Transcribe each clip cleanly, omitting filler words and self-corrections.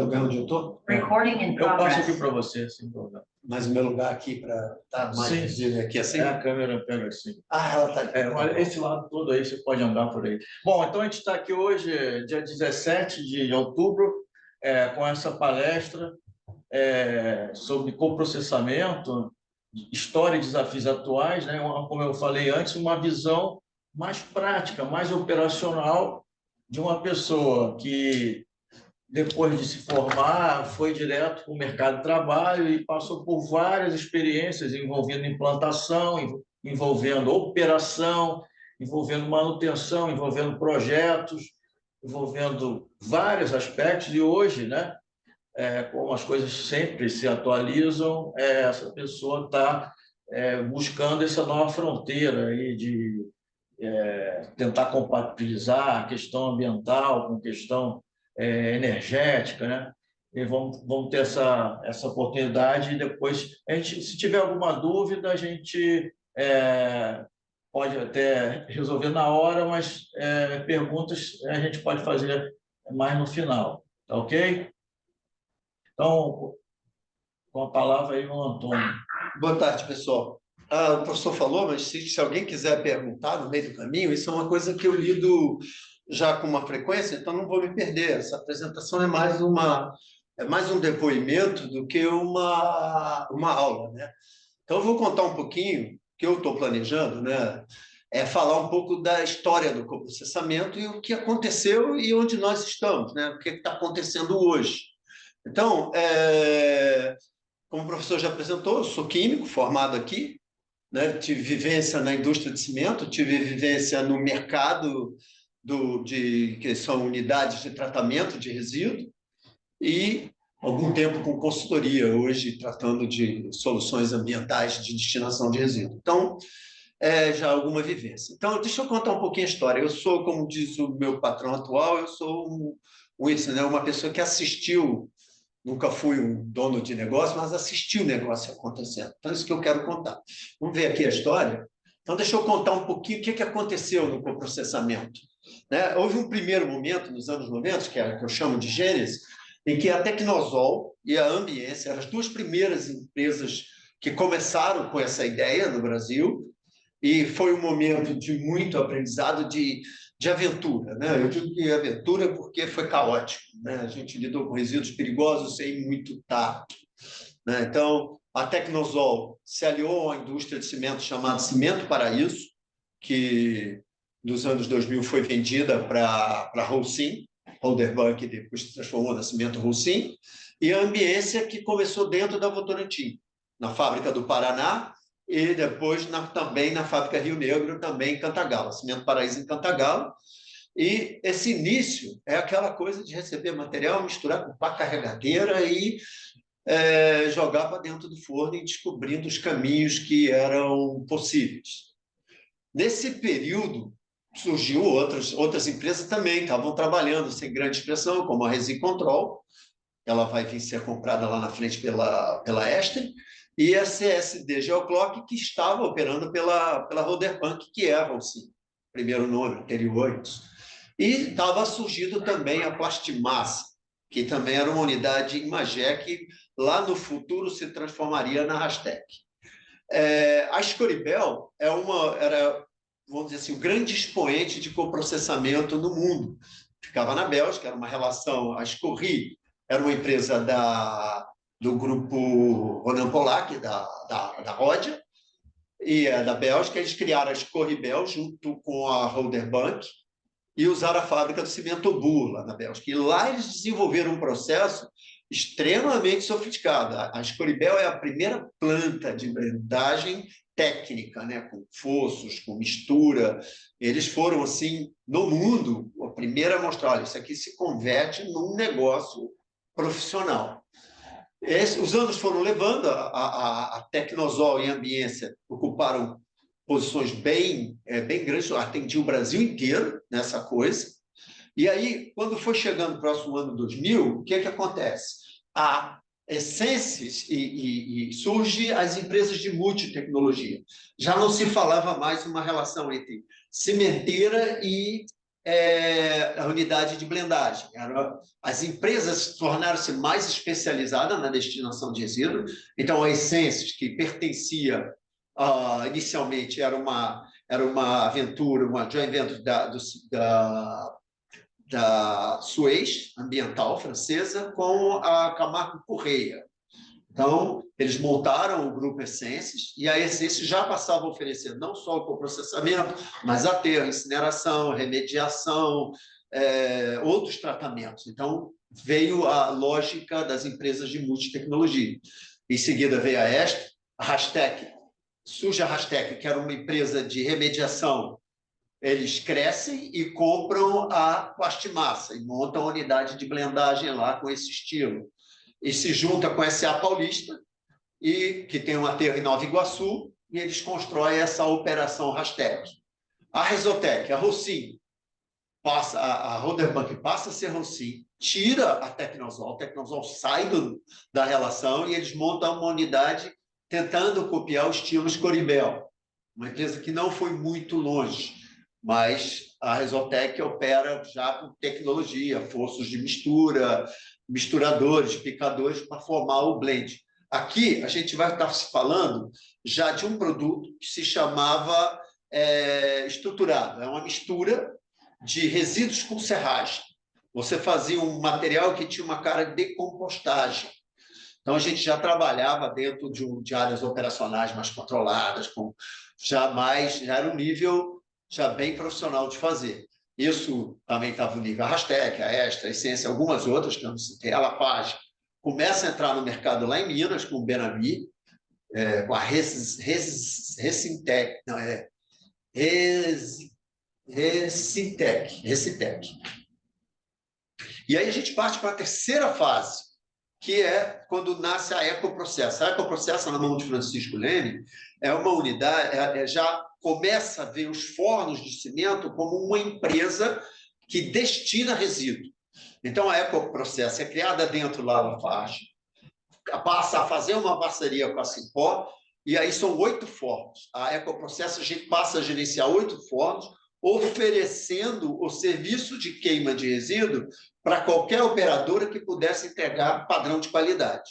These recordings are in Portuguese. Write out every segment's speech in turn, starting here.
Lugar onde eu estou? Recording in Eu passo progress. aqui para você, sem problema. Mas o meu lugar aqui para estar mais Sim. visível aqui assim? A câmera pega assim. Ah, ela está aqui. Olha, esse lado todo aí, você pode andar por aí. Bom, então a gente está aqui hoje, dia 17 de outubro, com essa palestra sobre coprocessamento, história e desafios atuais, né? Como eu falei antes, uma visão mais prática, mais operacional de uma pessoa que, depois de se formar, foi direto para o mercado de trabalho e passou por várias experiências envolvendo implantação, envolvendo operação, envolvendo manutenção, envolvendo projetos, envolvendo vários aspectos. E hoje, né, como as coisas sempre se atualizam, essa pessoa está buscando essa nova fronteira aí de tentar compatibilizar a questão ambiental com questão energética, né? E vamos ter essa oportunidade e depois, se tiver alguma dúvida, a gente pode até resolver na hora, mas perguntas a gente pode fazer mais no final, tá ok? Então, com a palavra aí, o Antônio. Boa tarde, pessoal. O professor falou, mas se alguém quiser perguntar no meio do caminho, isso é uma coisa que eu lido já com uma frequência, então não vou me perder. Essa apresentação é mais um depoimento do que uma aula, né? Então, eu vou contar um pouquinho, que eu estou planejando, né? Falar um pouco da história do coprocessamento e o que aconteceu e onde nós estamos, né? O que está acontecendo hoje. Então, como o professor já apresentou, eu sou químico, formado aqui, né? Tive vivência na indústria de cimento, tive vivência no mercado que são unidades de tratamento de resíduo e algum tempo com consultoria, hoje tratando de soluções ambientais de destinação de resíduo. Então, já alguma vivência. Então, deixa eu contar um pouquinho a história. Eu sou, como diz o meu patrão atual, eu sou uma pessoa que assistiu. Nunca fui um dono de negócio, mas assisti o negócio acontecendo. Então, é isso que eu quero contar. Vamos ver aqui a história? Então, deixa eu contar um pouquinho o que aconteceu no coprocessamento. Né? Houve um primeiro momento, nos anos 90, que eu chamo de gênese, em que a Tecnosol e a Ambiência eram as duas primeiras empresas que começaram com essa ideia no Brasil, e foi um momento de muito aprendizado, de aventura, né? Eu digo que aventura porque foi caótico, né? A gente lidou com resíduos perigosos sem muito tato, né? Então, a Tecnosol se aliou à indústria de cimento chamada Cimento Paraíso, que nos anos 2000 foi vendida para a Holcim, Holderbank, depois se transformou na Cimento Holcim, e a Ambiência, que começou dentro da Votorantim, na fábrica do Paraná, e depois também na fábrica Rio Negro, também em Cantagalo, Cimento Paraíso em Cantagalo. E esse início é aquela coisa de receber material, misturar com pá carregadeira e jogar para dentro do forno e descobrindo os caminhos que eram possíveis. Nesse período, surgiu outras empresas também, estavam trabalhando sem grande expressão, como a Resi Control, ela vai vir ser comprada lá na frente pela Ester, e a CSD Geoclock, que estava operando pela Roderbank, que é a Holcim, primeiro nome anterior. E estava surgindo também a Plastimassa, que também era uma unidade Imagé, que lá no futuro se transformaria na Rastec. A Scoribel era, vamos dizer assim, o grande expoente de coprocessamento no mundo. Ficava na Bélgica, era uma relação, a Scorri era uma empresa do grupo Ronan Polak, da Rodia, e da Bélgica. Eles criaram a Scoribel junto com a Roderbank e usaram a fábrica do cimento Bur, lá na Bélgica. E lá eles desenvolveram um processo extremamente sofisticado. A Scoribel é a primeira planta de blendagem técnica, né? Com fossos, com mistura. Eles foram, assim, no mundo, a primeira a mostrar, olha, isso aqui se converte num negócio profissional. Os anos foram levando, a Tecnosol e a Ambiência ocuparam posições bem grandes, atendiam o Brasil inteiro nessa coisa. E aí, quando foi chegando o próximo ano 2000, o que acontece? A Essências e surge as empresas de multitecnologia. Já não se falava mais uma relação entre cimenteira e a unidade de blendagem. As empresas tornaram-se mais especializadas na destinação de resíduos. Então, a Essências, que pertencia inicialmente, era uma aventura, uma joint venture da Suez Ambiental francesa com a Camargo Correia. Então, eles montaram o grupo Essências e a Essências já passava a oferecer não só o coprocessamento, mas aterro, incineração, remediação, outros tratamentos. Então, veio a lógica das empresas de multitecnologia. Em seguida veio a Rastec. Surge a Rastec, que era uma empresa de remediação. Eles crescem e compram a Plastimassa e montam a unidade de blendagem lá com esse estilo. E se junta com a SA Paulista, que tem um aterro em Nova Iguaçu, e eles constroem essa operação Rastec. A Resotec, a Rocin, a Roderbank passa a ser Rocin, tira a Tecnosol sai da relação e eles montam uma unidade tentando copiar o estilo Scoribel, uma empresa que não foi muito longe, mas a Resotec opera já com tecnologia, forços de mistura, misturadores, picadores para formar o blend. Aqui a gente vai estar se falando já de um produto que se chamava estruturado. É uma mistura de resíduos com serragem. Você fazia um material que tinha uma cara de compostagem. Então, a gente já trabalhava dentro de áreas operacionais mais controladas, já era um nível já bem profissional de fazer. Isso também estava no nível a Rastec, a Extra, a Essência, algumas outras que eu não citei, a Lapage. Começa a entrar no mercado lá em Minas, com o Benami, com a Recintec, Recintec. E aí a gente parte para a terceira fase, que é quando nasce a Ecoprocesso. A Ecoprocesso, na mão de Francisco Leme, é uma unidade, já começa a ver os fornos de cimento como uma empresa que destina resíduo. Então, a Ecoprocesso é criada dentro lá da Lafarge, passa a fazer uma parceria com a Simpó, e aí são 8 fornos. A Ecoprocesso, a gente passa a gerenciar 8 fornos, oferecendo o serviço de queima de resíduo para qualquer operadora que pudesse entregar padrão de qualidade.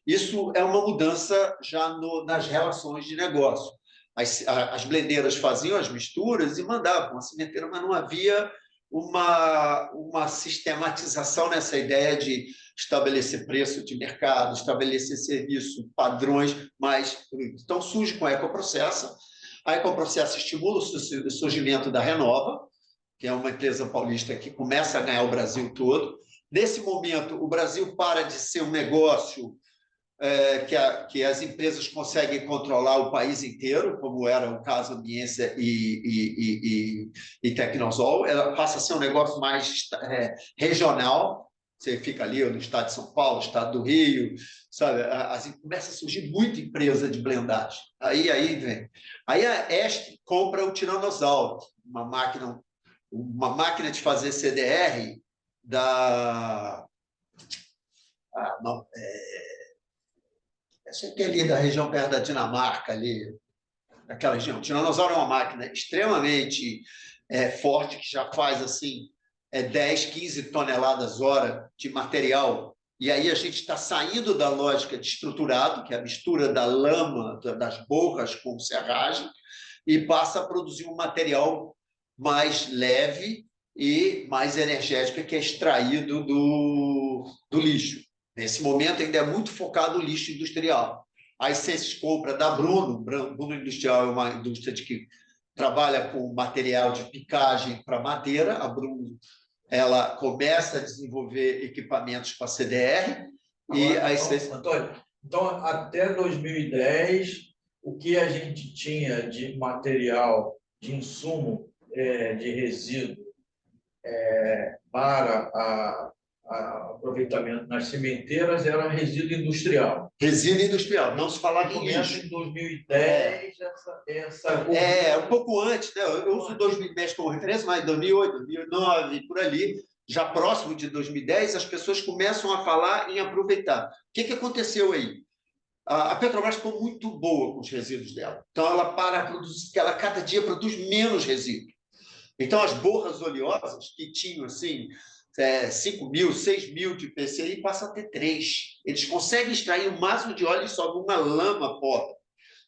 Isso é uma mudança já nas relações de negócio. As blendeiras faziam as misturas e mandavam a cimenteira, mas não havia uma sistematização nessa ideia de estabelecer preço de mercado, estabelecer serviço, padrões mais... Então, surge com a Ecoprocesso. A Ecoprocesso estimula o surgimento da Renova, que é uma empresa paulista que começa a ganhar o Brasil todo. Nesse momento, o Brasil para de ser um negócio que as empresas conseguem controlar o país inteiro, como era o caso Ambiência e Tecnosol. Ela passa a ser um negócio mais regional. Você fica ali no estado de São Paulo, estado do Rio, sabe? Começa a surgir muita empresa de blendagem. Aí vem. Aí a Este compra o Tiranossauro, uma máquina de fazer CDR essa aqui é ali da região perto da Dinamarca, ali, aquela região. O Tiranossauro é uma máquina extremamente forte, que já faz assim 10, 15 toneladas hora de material. E aí a gente está saindo da lógica de estruturado, que é a mistura da lama, das borras com serragem, e passa a produzir um material mais leve e mais energético, que é extraído do lixo. Nesse momento ainda é muito focado no lixo industrial. A Essências compra da Bruno. Bruno Industrial é uma indústria que trabalha com material de picagem para madeira. A Bruno ela começa a desenvolver equipamentos para CDR. Antônio, então, até 2010, o que a gente tinha de material, de insumo de resíduo para aproveitamento nas cimenteiras era resíduo industrial. Resíduo industrial, não se falava em lixo. Em 2010, um pouco antes, né? Eu uso 2010 como referência, mas 2008, 2009, por ali, já próximo de 2010, as pessoas começam a falar em aproveitar. O que aconteceu aí? A Petrobras ficou muito boa com os resíduos dela. Então, ela para produzir, ela cada dia produz menos resíduo. Então, as borras oleosas, que tinham assim, 5.000, 6.000 de PCI, passam a ter 3. Eles conseguem extrair o máximo de óleo só numa lama pobre.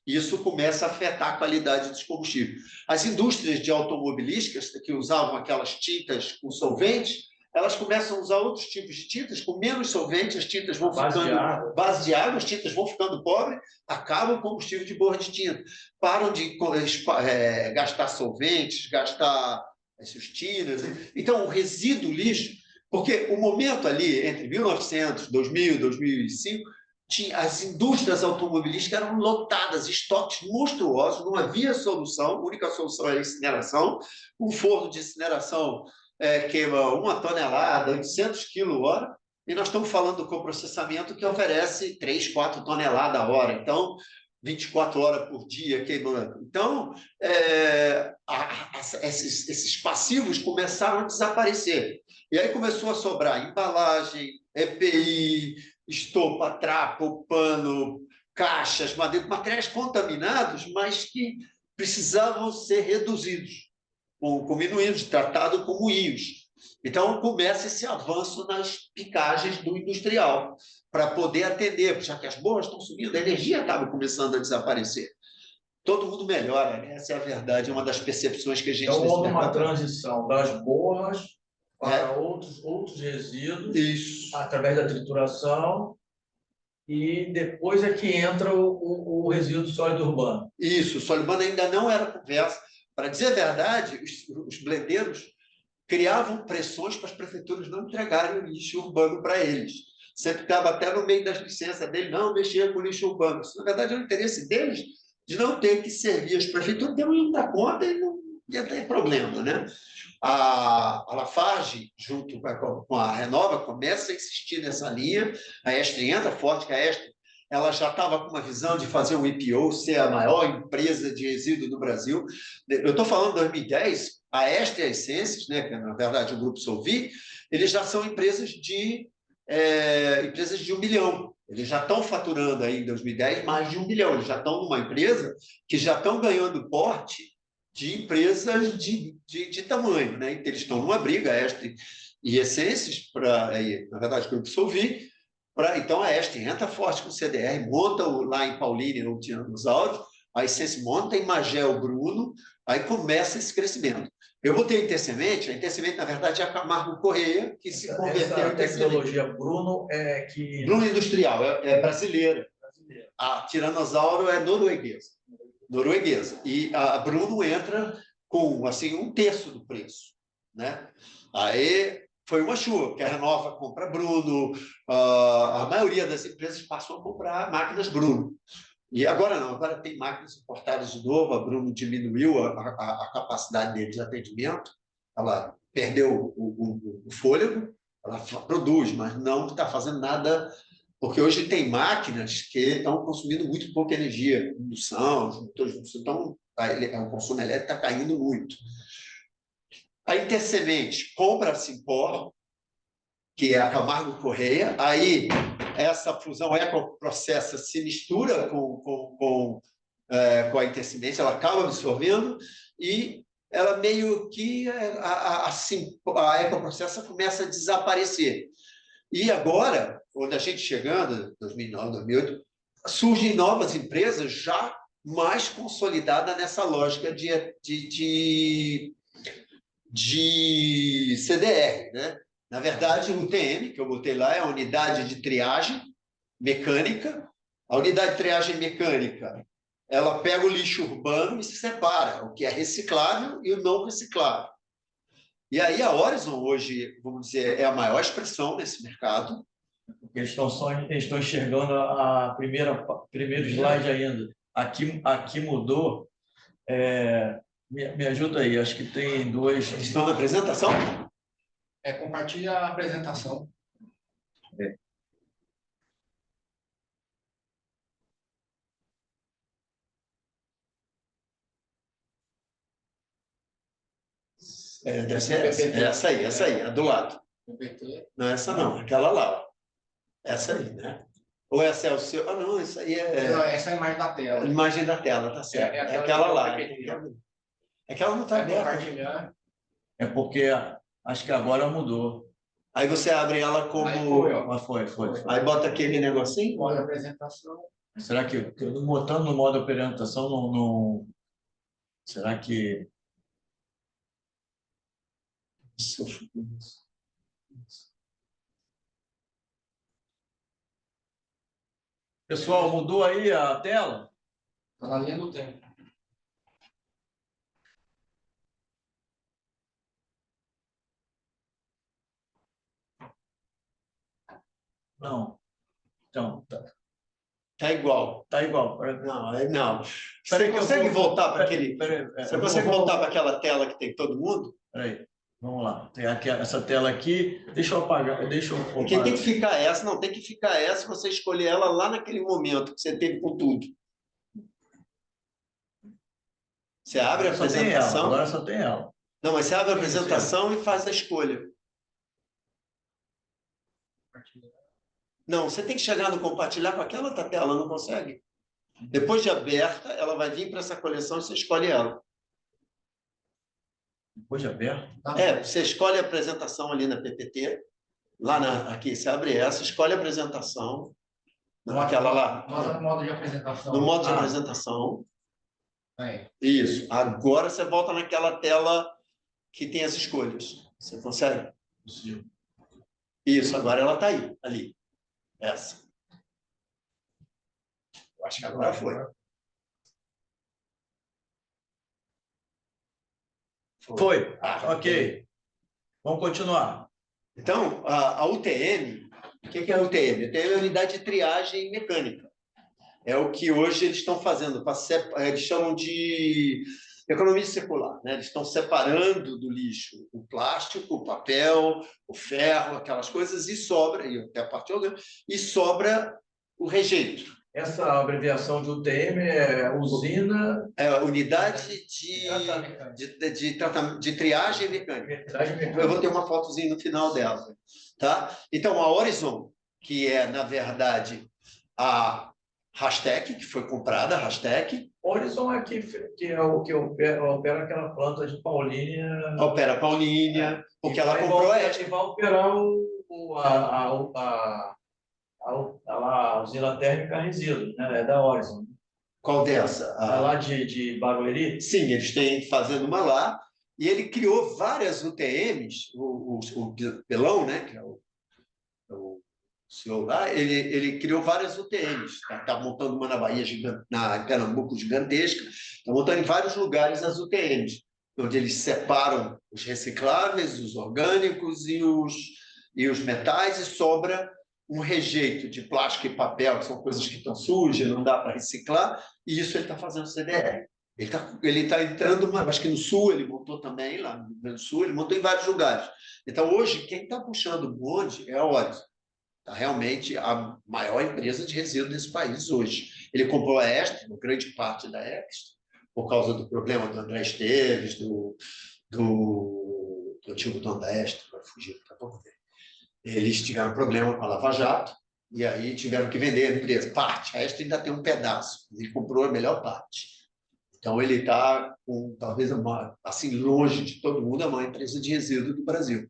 Isso começa a afetar a qualidade dos combustíveis. As indústrias de automobilísticas, que usavam aquelas tintas com solventes, elas começam a usar outros tipos de tintas com menos solvente, as tintas vão ficando base de água, as tintas vão ficando pobres, acaba o combustível de borra de tinta. Param de gastar solventes, gastar essas tiras. Então, o resíduo lixo, porque o momento ali, entre 1900, 2000, 2005, as indústrias automobilísticas eram lotadas, estoques monstruosos, não havia solução, a única solução era a incineração, um forno de incineração queima 1 tonelada, 800 kWh, e nós estamos falando do coprocessamento que oferece 3, 4 toneladas a hora, então 24 horas por dia queimando. Então, esses passivos começaram a desaparecer. E aí começou a sobrar embalagem, EPI, estopa, trapo, pano, caixas, materiais contaminados, mas que precisavam ser reduzidos, como íons, tratado como íons. Então, começa esse avanço nas picagens do industrial, para poder atender, já que as borras estão subindo, a energia estava começando a desaparecer. Todo mundo melhora, né? Essa é a verdade, é uma das percepções que a gente... Então, houve uma transição das borras para outros resíduos, isso, através da trituração, e depois é que entra o resíduo sólido urbano. Isso, o sólido urbano ainda não era conversa. Para dizer a verdade, os blendeiros criavam pressões para as prefeituras não entregarem o lixo urbano para eles. Sempre ficava até no meio das licenças dele, não mexer com o lixo urbano. Isso, na verdade, é o interesse deles de não ter que servir as prefeituras, porque não iam dar conta e não ia ter problema, né? A Lafarge, junto com a Renova, começa a insistir nessa linha, a Estre entra forte, que a Estre ela já estava com uma visão de fazer um IPO, ser a maior empresa de resíduo do Brasil. Eu estou falando de 2010, a Estre e a Essências, né, que é, na verdade, o Grupo Solvi, eles já são empresas de 1 bilhão. Eles já estão faturando aí em 2010 mais de 1 bilhão. Eles já estão numa empresa que já estão ganhando porte de empresas de tamanho, né? Então, eles estão numa briga, Estre e Essências, na verdade, o Grupo Solvi. Então, a Estre entra forte com o CDR, monta lá em Paulínia, no Tiranossauro, a Essência monta em Magé, Bruno, aí começa esse crescimento. Eu botei a Intersemente, na verdade, é a Camargo Correia, que se converteu em tecnologia Bruno é que... Bruno Industrial, é brasileira. A Tiranossauro é norueguesa. E a Bruno entra com assim, 1/3 do preço. Né? Aí foi uma chuva, porque a Renova compra Bruno, a maioria das empresas passou a comprar máquinas Bruno. E agora não, agora tem máquinas importadas de novo, a Bruno diminuiu a capacidade dele de atendimento, ela perdeu o fôlego, ela produz, mas não está fazendo nada, porque hoje tem máquinas que estão consumindo muito pouca energia, indução, os motores de indução, então o consumo elétrico está caindo muito. A Intersemente compra a Simpor, que é a Camargo Correia, aí essa fusão ecoprocessa se mistura com a Intersemente, ela acaba absorvendo e ela meio que a ecoprocessa começa a desaparecer. E agora, quando a gente chegando, 2009, 2008, surgem novas empresas já mais consolidadas nessa lógica de CDR, né? Na verdade, o UTM, que eu botei lá, é a unidade de triagem mecânica. A unidade de triagem mecânica, ela pega o lixo urbano e se separa, o que é reciclável e o não reciclável. E aí a Horizon hoje, vamos dizer, é a maior expressão nesse mercado. Eles estão enxergando a primeiro slide ainda. Aqui mudou. Me ajuda aí, acho que tem dois... Estão na apresentação? Compartilha a apresentação. Deve ser essa aí, a do lado. Não, essa não, aquela lá. Essa aí, né? Ou essa é o seu... Ah, não, isso aí é... Não, essa é a imagem da tela. A imagem da tela, tá certo. É aquela lá. É que ela não está aberta. É porque acho que agora mudou. Aí você abre ela como... Aí foi, ó. Mas foi. Aí bota aquele negocinho. Modo de apresentação. Será que botando no modo apresentação não... Será que... Pessoal, mudou aí a tela? Está na linha do tempo. Não. Então, Tá igual. tá igual. Não, aí não. Peraí Você que eu consegue vou- voltar para aquele... Peraí, Você consegue voltar para aquela tela que tem todo mundo? Peraí, vamos lá. Tem aqui, essa tela aqui. Deixa eu apagar. Deixa eu Porque tem que ficar essa, não, tem que ficar essa, você escolher ela lá naquele momento que você teve com tudo. Você abre a Só tem ela, apresentação. agora só tem ela. Não, mas você abre a apresentação e faz a escolha. Não, você tem que chegar no compartilhar com aquela outra tela, não consegue. Depois de aberta, ela vai vir para essa coleção e você escolhe ela. Depois de aberto. Você escolhe a apresentação ali na PPT, aqui, você abre essa, escolhe a apresentação, naquela lá, No modo de apresentação. no modo de apresentação. Aí. Isso. Agora você volta naquela tela que tem as escolhas. Você consegue? Possível. Isso, agora ela está aí, ali. Essa. Eu acho que Agora foi. Foi. Ah, Ok. Vamos continuar. Então, a UTM, o que é a UTM? A UTM é a unidade de triagem mecânica. É o que hoje eles estão fazendo. Eles chamam de economia circular, né? Eles estão separando do lixo o plástico, o papel, o ferro, aquelas coisas, e sobra, e até a parte orgânica, e sobra o rejeito. Essa abreviação de UTM é usina... É a unidade de triagem mecânica. Eu vou ter uma fotozinha no final dela. Tá? Então, a Horizon, que é, na verdade, a Rastec, que foi comprada, a Rastec. Horizon é que é o que opera aquela planta de Paulínia. Opera Paulínia, porque ela comprou esta. E vai operar a usina térmica resíduos, né? É da Horizon. Qual dessa? É lá de Barueri? Sim, eles têm fazendo uma lá, e ele criou várias UTMs, o Pelão, né, que é o senhor lá, ele criou várias UTMs, está montando uma na Bahia, em Pernambuco, gigantesca, está montando em vários lugares as UTMs, onde eles separam os recicláveis, os orgânicos e os metais, e sobra um rejeito de plástico e papel, que são coisas que estão sujas, não dá para reciclar, e isso ele está fazendo CDR. Ele tá entrando, acho que no Sul, ele montou também, lá no Rio Grande do Sul, ele montou em vários lugares. Então, hoje, quem está puxando o bonde é a Horizon. Está realmente a maior empresa de resíduos desse país hoje. Ele comprou a Extra, uma grande parte da Extra, por causa do problema do André Esteves, do antigo dono da Extra, vai fugir daqui a pouco dele. Eles tiveram problema com a Lava Jato, e aí tiveram que vender a empresa. Parte, a Extra ainda tem um pedaço, ele comprou a melhor parte. Então, ele está, talvez, assim, longe de todo mundo, a maior empresa de resíduo do Brasil.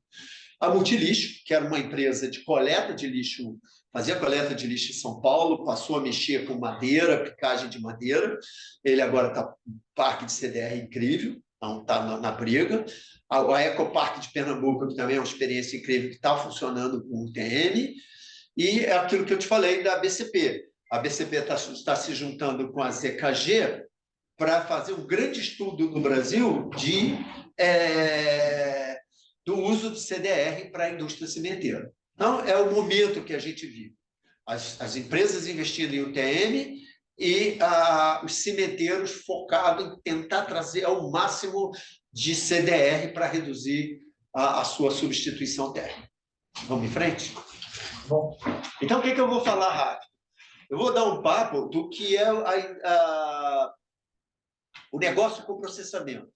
A Multilixo, que era uma empresa de coleta de lixo, fazia coleta de lixo em São Paulo, passou a mexer com madeira, picagem de madeira. Ele agora está com um parque de CDR incrível, então está na briga. A Ecopark de Pernambuco, que também é uma experiência incrível, que está funcionando com o UTM. E é aquilo que eu te falei da BCP. A BCP está se juntando com a ZKG para fazer um grande estudo no Brasil do uso do CDR para a indústria cimenteira. Então, é o momento que a gente vive. As empresas investindo em UTM e os cimenteiros focados em tentar trazer ao máximo de CDR para reduzir a sua substituição térmica. Vamos em frente? Bom. Então, o que eu vou falar rápido? Eu vou dar um papo do que é o negócio com processamento.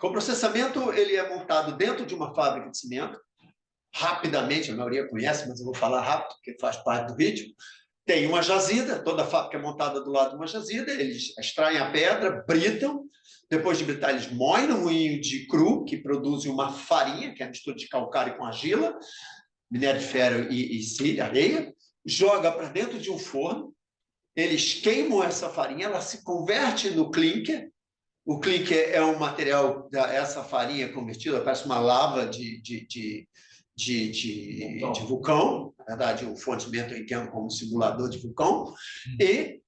Com processamento, ele é montado dentro de uma fábrica de cimento. Rapidamente, a maioria conhece, mas eu vou falar rápido, porque faz parte do ritmo. Tem uma jazida, toda a fábrica é montada do lado de uma jazida, eles extraem a pedra, britam, Depois de britar, eles moem no moinho de cru, que produz uma farinha, que é a mistura de calcário com argila, minério de ferro e silha, areia, joga para dentro de um forno, eles queimam essa farinha, ela se converte no clinker. O clinker é um material, essa farinha convertida, parece uma lava de vulcão, na verdade, o fornecimento eu entendo como um simulador de vulcão, e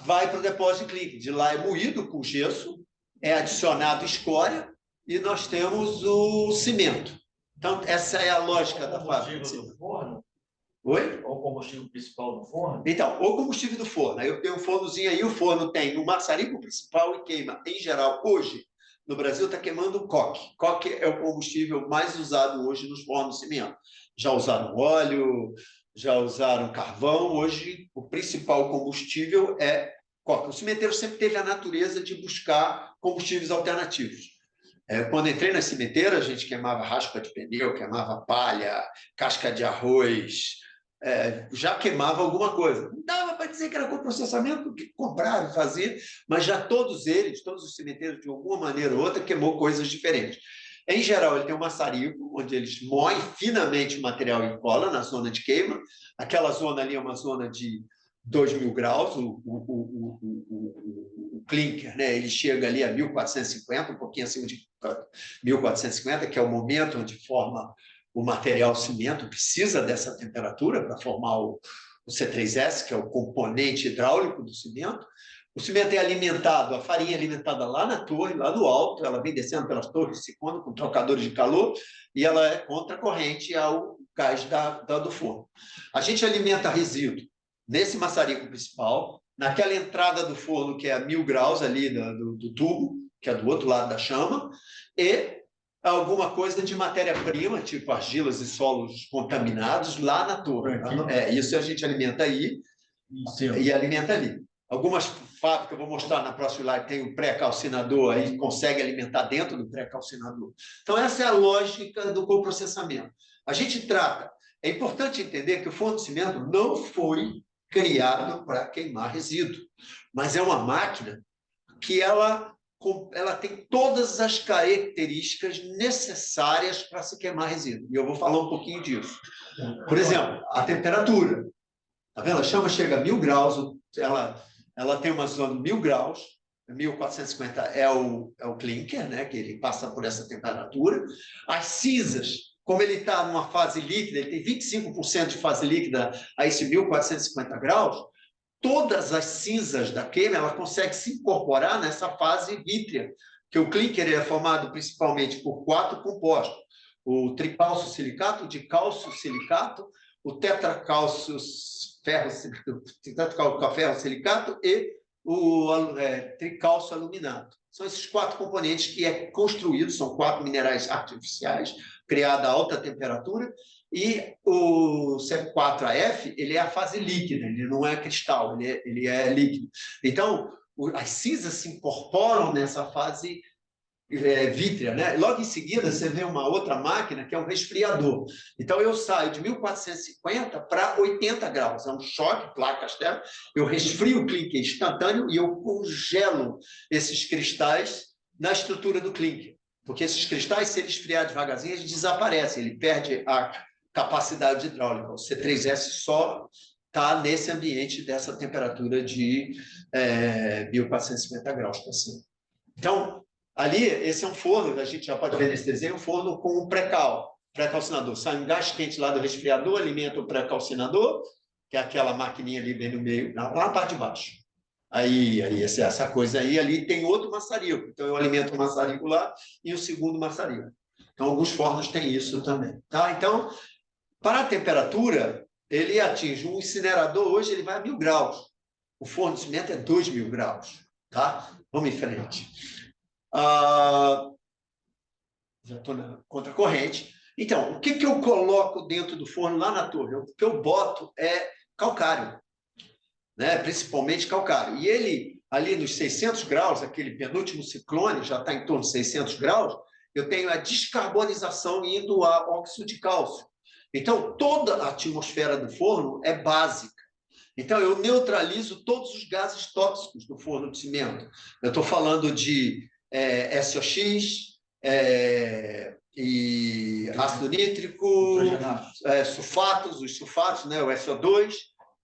vai para o depósito de clinker. De lá é moído com gesso, é adicionado escória, e nós temos o cimento. Então, essa é a lógica da fábrica. Do forno? Oi? Ou o combustível principal do forno? Então, o combustível do forno. Aí eu tenho um fornozinho aí, o forno tem no maçarico principal e queima, em geral, hoje, no Brasil, está queimando coque. Coque é o combustível mais usado hoje nos fornos de cimento. Já usaram óleo, já usaram carvão. Hoje, o principal combustível é coque. O cimenteiro sempre teve a natureza de buscar combustíveis alternativos. Quando entrei na cimenteira, a gente queimava raspa de pneu, queimava palha, casca de arroz, já queimava alguma coisa. Não dava para dizer que era coprocessamento, porque comprava e fazia, mas já todos eles, todos os cimenteiros, de alguma maneira ou outra, queimou coisas diferentes. Em geral, ele tem um maçarico, onde eles moem finamente o material em cola, na zona de queima. Aquela zona ali é uma zona de 2.000 graus, o clinker, né? Ele chega ali a 1.450, um pouquinho acima de 1.450, que é o momento onde forma o material cimento, precisa dessa temperatura para formar o C3S, que é o componente hidráulico do cimento. O cimento é alimentado, a farinha é alimentada lá na torre, lá do alto, ela vem descendo pelas torres de Sicônia com trocadores de calor, e ela é contracorrente ao gás do forno. A gente alimenta resíduo nesse maçarico principal, naquela entrada do forno que é a 1.000 graus ali do tubo, que é do outro lado da chama, e alguma coisa de matéria-prima, tipo argilas e solos contaminados, lá na torre. Isso a gente alimenta aí e alimenta ali. Algumas fábricas, vou mostrar na próxima slide, tem o pré-calcinador, aí consegue alimentar dentro do pré-calcinador. Então, essa é a lógica do coprocessamento. A gente trata, é importante entender que o forno de cimento não foi criado para queimar resíduo, mas é uma máquina que ela tem todas as características necessárias para se queimar resíduo. E eu vou falar um pouquinho disso. Por exemplo, a temperatura. Tá vendo? A chama chega a 1.000 graus, ela tem uma zona de 1.000 graus, 1.450 é o clinker, né? Que ele passa por essa temperatura. As cinzas, como ele está numa fase líquida, ele tem 25% de fase líquida a esse 1.450 graus, todas as cinzas da queima, ela consegue se incorporar nessa fase vítrea, que o clinker é formado principalmente por 4 compostos: o tricálcio silicato, o dicálcio silicato, o tetracálcio ferro silicato e o tricálcio aluminato. São esses 4 componentes que é construído, são 4 minerais artificiais, criados a alta temperatura, e o C4AF, ele é a fase líquida, ele não é cristal, ele é líquido. Então, as cinzas se incorporam nessa fase vítrea, né? Logo em seguida, você vê uma outra máquina, que é um resfriador. Então, eu saio de 1.450 para 80 graus. É um choque, placas térmicas. Eu resfrio o clinker instantâneo e eu congelo esses cristais na estrutura do clinker. Porque esses cristais, se ele esfriar devagarzinho, eles desaparecem. Ele perde a capacidade hidráulica. O C3S só está nesse ambiente dessa temperatura de 1.450 graus para cima. Então, ali, esse é um forno, a gente já pode ver nesse desenho, um forno com um pré-calcinador. Sai um gás quente lá do resfriador, alimenta o pré-calcinador, que é aquela maquininha ali bem no meio, lá na parte de baixo. Aí essa coisa aí, ali tem outro maçarico. Então, eu alimento o maçarico lá e o segundo maçarico. Então, alguns fornos têm isso também. Tá? Então, para a temperatura, ele atinge um incinerador, hoje ele vai a 1.000 graus. O forno de cimento é 2.000 graus. Tá? Vamos em frente. Já estou na contracorrente. Então, o que eu coloco dentro do forno lá na torre? O que eu boto é calcário, né? Principalmente calcário. E ele, ali nos 600 graus, aquele penúltimo ciclone, já está em torno de 600 graus, eu tenho a descarbonização indo a óxido de cálcio. Então, toda a atmosfera do forno é básica. Então, eu neutralizo todos os gases tóxicos do forno de cimento. Eu estou falando de SOX, e ácido nítrico, sulfatos, os sulfatos, né, o SO2,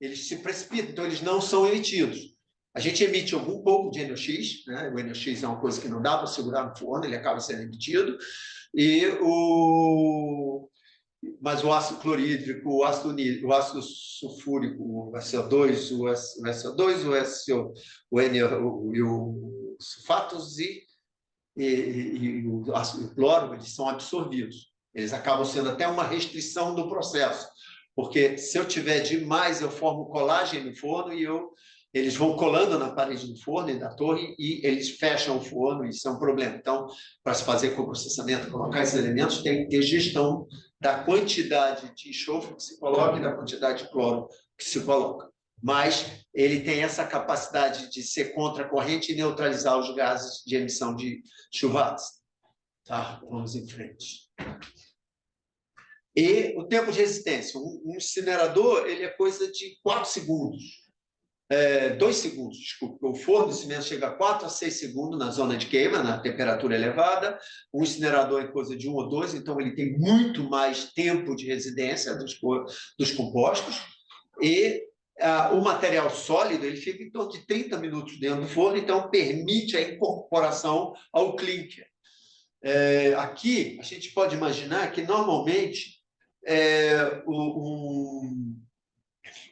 eles se precipitam, então eles não são emitidos. A gente emite algum pouco de NOx, né? O NOx é uma coisa que não dá para segurar no forno, ele acaba sendo emitido, mas o ácido clorídrico, o ácido sulfúrico, o SO2, os sulfatos e o ácido cloro, eles são absorvidos. Eles acabam sendo até uma restrição do processo, porque se eu tiver demais, eu formo colagem no forno e eles vão colando na parede do forno e da torre e eles fecham o forno, e isso é um problema. Então, para se fazer coprocessamento, colocar esses elementos, tem que ter gestão da quantidade de enxofre que se coloca e da quantidade de cloro que se coloca. Mas ele tem essa capacidade de ser contra a corrente e neutralizar os gases de emissão de chuvadas. Tá, vamos em frente. E o tempo de resistência. Um incinerador, ele é coisa de 4 segundos. 2 segundos, desculpa. O forno de cimento chega a 4 a 6 segundos na zona de queima, na temperatura elevada. O incinerador é coisa de 1 ou 2, então ele tem muito mais tempo de residência dos compostos. E o material sólido, ele fica em torno de 30 minutos dentro do forno, então permite a incorporação ao clinker. Aqui, a gente pode imaginar que, normalmente,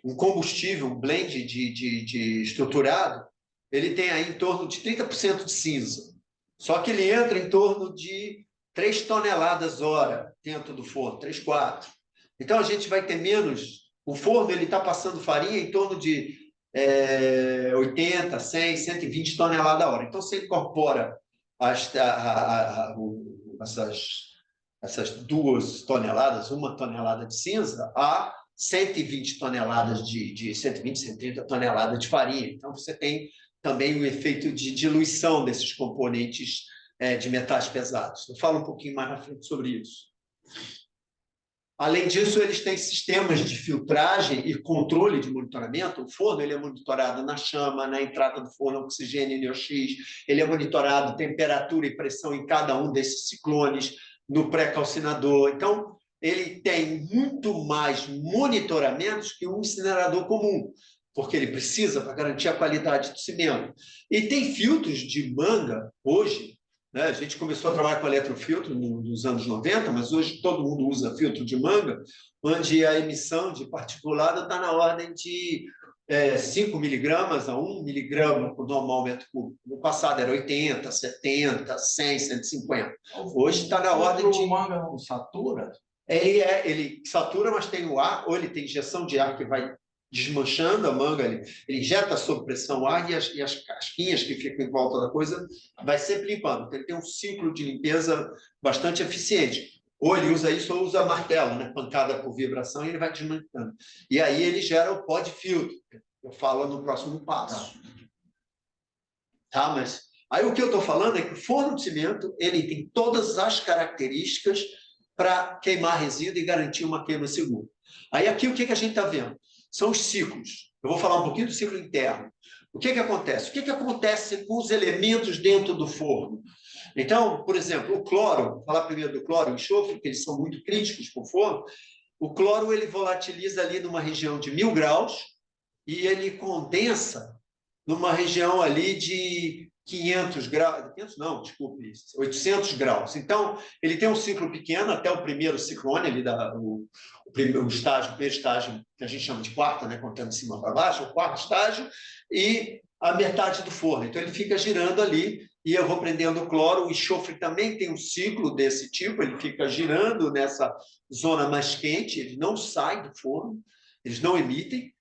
um combustível, um blend de estruturado, ele tem aí em torno de 30% de cinza. Só que ele entra em torno de 3 toneladas hora dentro do forno, 3, 4. Então, a gente vai ter menos. O forno está passando farinha em torno de 80, 100, 120 toneladas a hora. Então, você incorpora essas 2 toneladas, 1 tonelada de cinza, a 120 toneladas 120, 130 toneladas de farinha. Então, você tem também o efeito de diluição desses componentes de metais pesados. Eu falo um pouquinho mais na frente sobre isso. Além disso, eles têm sistemas de filtragem e controle de monitoramento. O forno ele é monitorado na chama, na entrada do forno, oxigênio e NOx. Ele é monitorado temperatura e pressão em cada um desses ciclones, no pré-calcinador. Então, ele tem muito mais monitoramentos que um incinerador comum, porque ele precisa para garantir a qualidade do cimento. E tem filtros de manga, hoje, né? A gente começou a trabalhar com eletrofiltro nos anos 90, mas hoje todo mundo usa filtro de manga, onde a emissão de particulado está na ordem de 5 miligramas a 1 miligrama por normal metro cúbico. No passado era 80, 70, 100, 150. Hoje está na ordem de... O manga não satura? Ele satura, mas tem o ar, ou ele tem injeção de ar que vai desmanchando a manga, ele injeta sob pressão o ar e as casquinhas que ficam em volta da coisa vai sempre limpando. Então, ele tem um ciclo de limpeza bastante eficiente. Ou ele usa isso ou usa martelo, né? Pancada por vibração, e ele vai desmanchando. E aí ele gera o pó de filtro. Eu falo no próximo passo. Tá, mas aí o que eu estou falando é que o forno de cimento ele tem todas as características para queimar resíduo e garantir uma queima segura. Aí aqui o que a gente está vendo? São os ciclos. Eu vou falar um pouquinho do ciclo interno. O que acontece? O que acontece com os elementos dentro do forno? Então, por exemplo, o cloro, vou falar primeiro do cloro e o enxofre, porque eles são muito críticos para o forno. O cloro ele volatiliza ali numa região de 1000 graus e ele condensa numa região ali de 500 graus, 500 não, desculpe, 800 graus. Então, ele tem um ciclo pequeno até o primeiro ciclone, ali o primeiro estágio que a gente chama de quarta, né, contando de cima para baixo, o quarto estágio, e a metade do forno. Então, ele fica girando ali e eu vou prendendo o cloro. O enxofre também tem um ciclo desse tipo, ele fica girando nessa zona mais quente, ele não sai do forno, eles não emitem.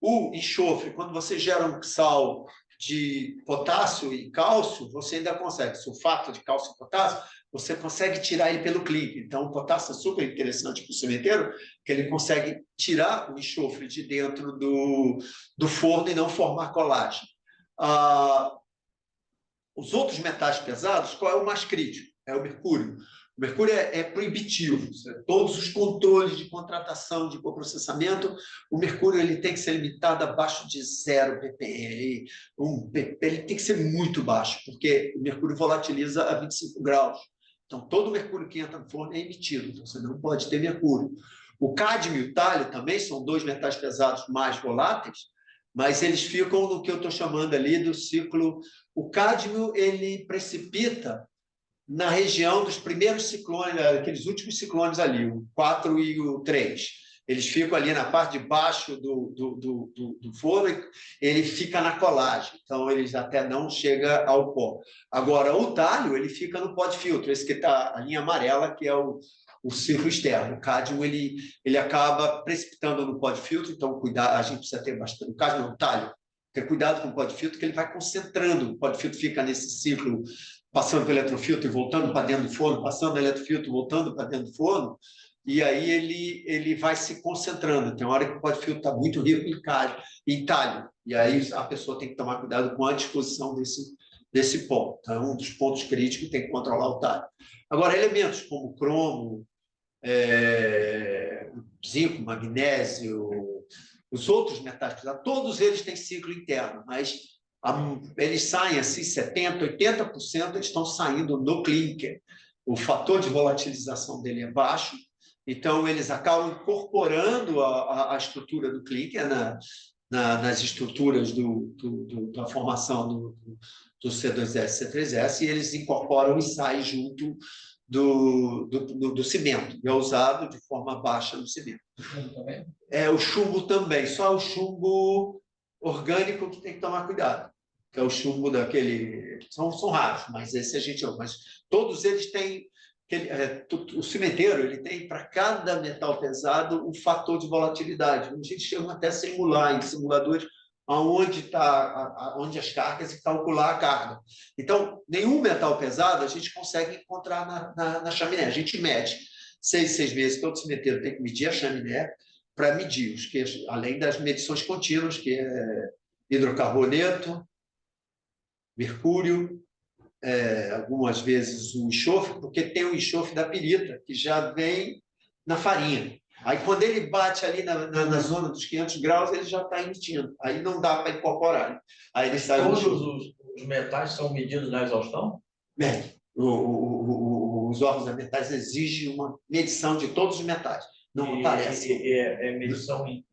O enxofre, quando você gera um sal de potássio e cálcio, você ainda consegue, sulfato de cálcio e potássio, você consegue tirar ele pelo clinker. Então, o potássio é super interessante para o cimenteiro, porque ele consegue tirar o enxofre de dentro do forno e não formar colagem. Os outros metais pesados, qual é o mais crítico? É o mercúrio. O mercúrio é proibitivo. Todos os controles de contratação, de coprocessamento, o mercúrio ele tem que ser limitado abaixo de 0 ppm. Ele tem que ser muito baixo, porque o mercúrio volatiliza a 25 graus. Então, todo o mercúrio que entra no forno é emitido, então você não pode ter mercúrio. O cádmio e o tálio também são dois metais pesados mais voláteis, mas eles ficam no que eu estou chamando ali do ciclo. O cádmio ele precipita na região dos primeiros ciclones, aqueles últimos ciclones ali, o 4 e o 3. Eles ficam ali na parte de baixo do forno, ele fica na colagem, então eles até não chega ao pó. Agora, o tálio, ele fica no pó de filtro, esse que está a linha amarela, que é o ciclo externo. O cádmio, ele acaba precipitando no pó de filtro, então cuidado, a gente precisa ter bastante. O cádmio, o tálio, ter cuidado com o pó de filtro, que ele vai concentrando, o pó de filtro fica nesse ciclo, passando pelo eletrofiltro e voltando para dentro do forno, passando pelo eletrofiltro, voltando para dentro do forno, e aí ele vai se concentrando. Tem uma hora que o pó de filtro está muito rico em tálio, e aí a pessoa tem que tomar cuidado com a disposição desse pó. Então, é um dos pontos críticos, tem que controlar o tálio. Agora, elementos como cromo, zinco, magnésio, os outros metais pesados, todos eles têm ciclo interno, mas eles saem assim, 70%, 80% eles estão saindo no clinker. O fator de volatilização dele é baixo, então eles acabam incorporando a estrutura do clinker nas estruturas da formação do C2S, C3S, e eles incorporam e saem junto do cimento, e é usado de forma baixa no cimento. O chumbo também, só o chumbo orgânico que tem que tomar cuidado, que é o chumbo daquele... São raros, mas esse a gente... Mas todos eles têm... O cimenteiro ele tem para cada metal pesado um fator de volatilidade. A gente chama até simular, em simuladores, onde as cargas e calcular a carga. Então, nenhum metal pesado a gente consegue encontrar na chaminé. A gente mede 6 meses, todo cimenteiro tem que medir a chaminé para medir os que, além das medições contínuas, que é hidrocarboneto, mercúrio, algumas vezes o enxofre, porque tem o enxofre da pirita, que já vem na farinha. Aí, quando ele bate ali na zona dos 500 graus, ele já está emitindo. Aí não dá para incorporar. Aí ele sai Todos os metais são medidos na exaustão? Os órgãos ambientais exigem uma medição de todos os metais. Não aparece. É medição in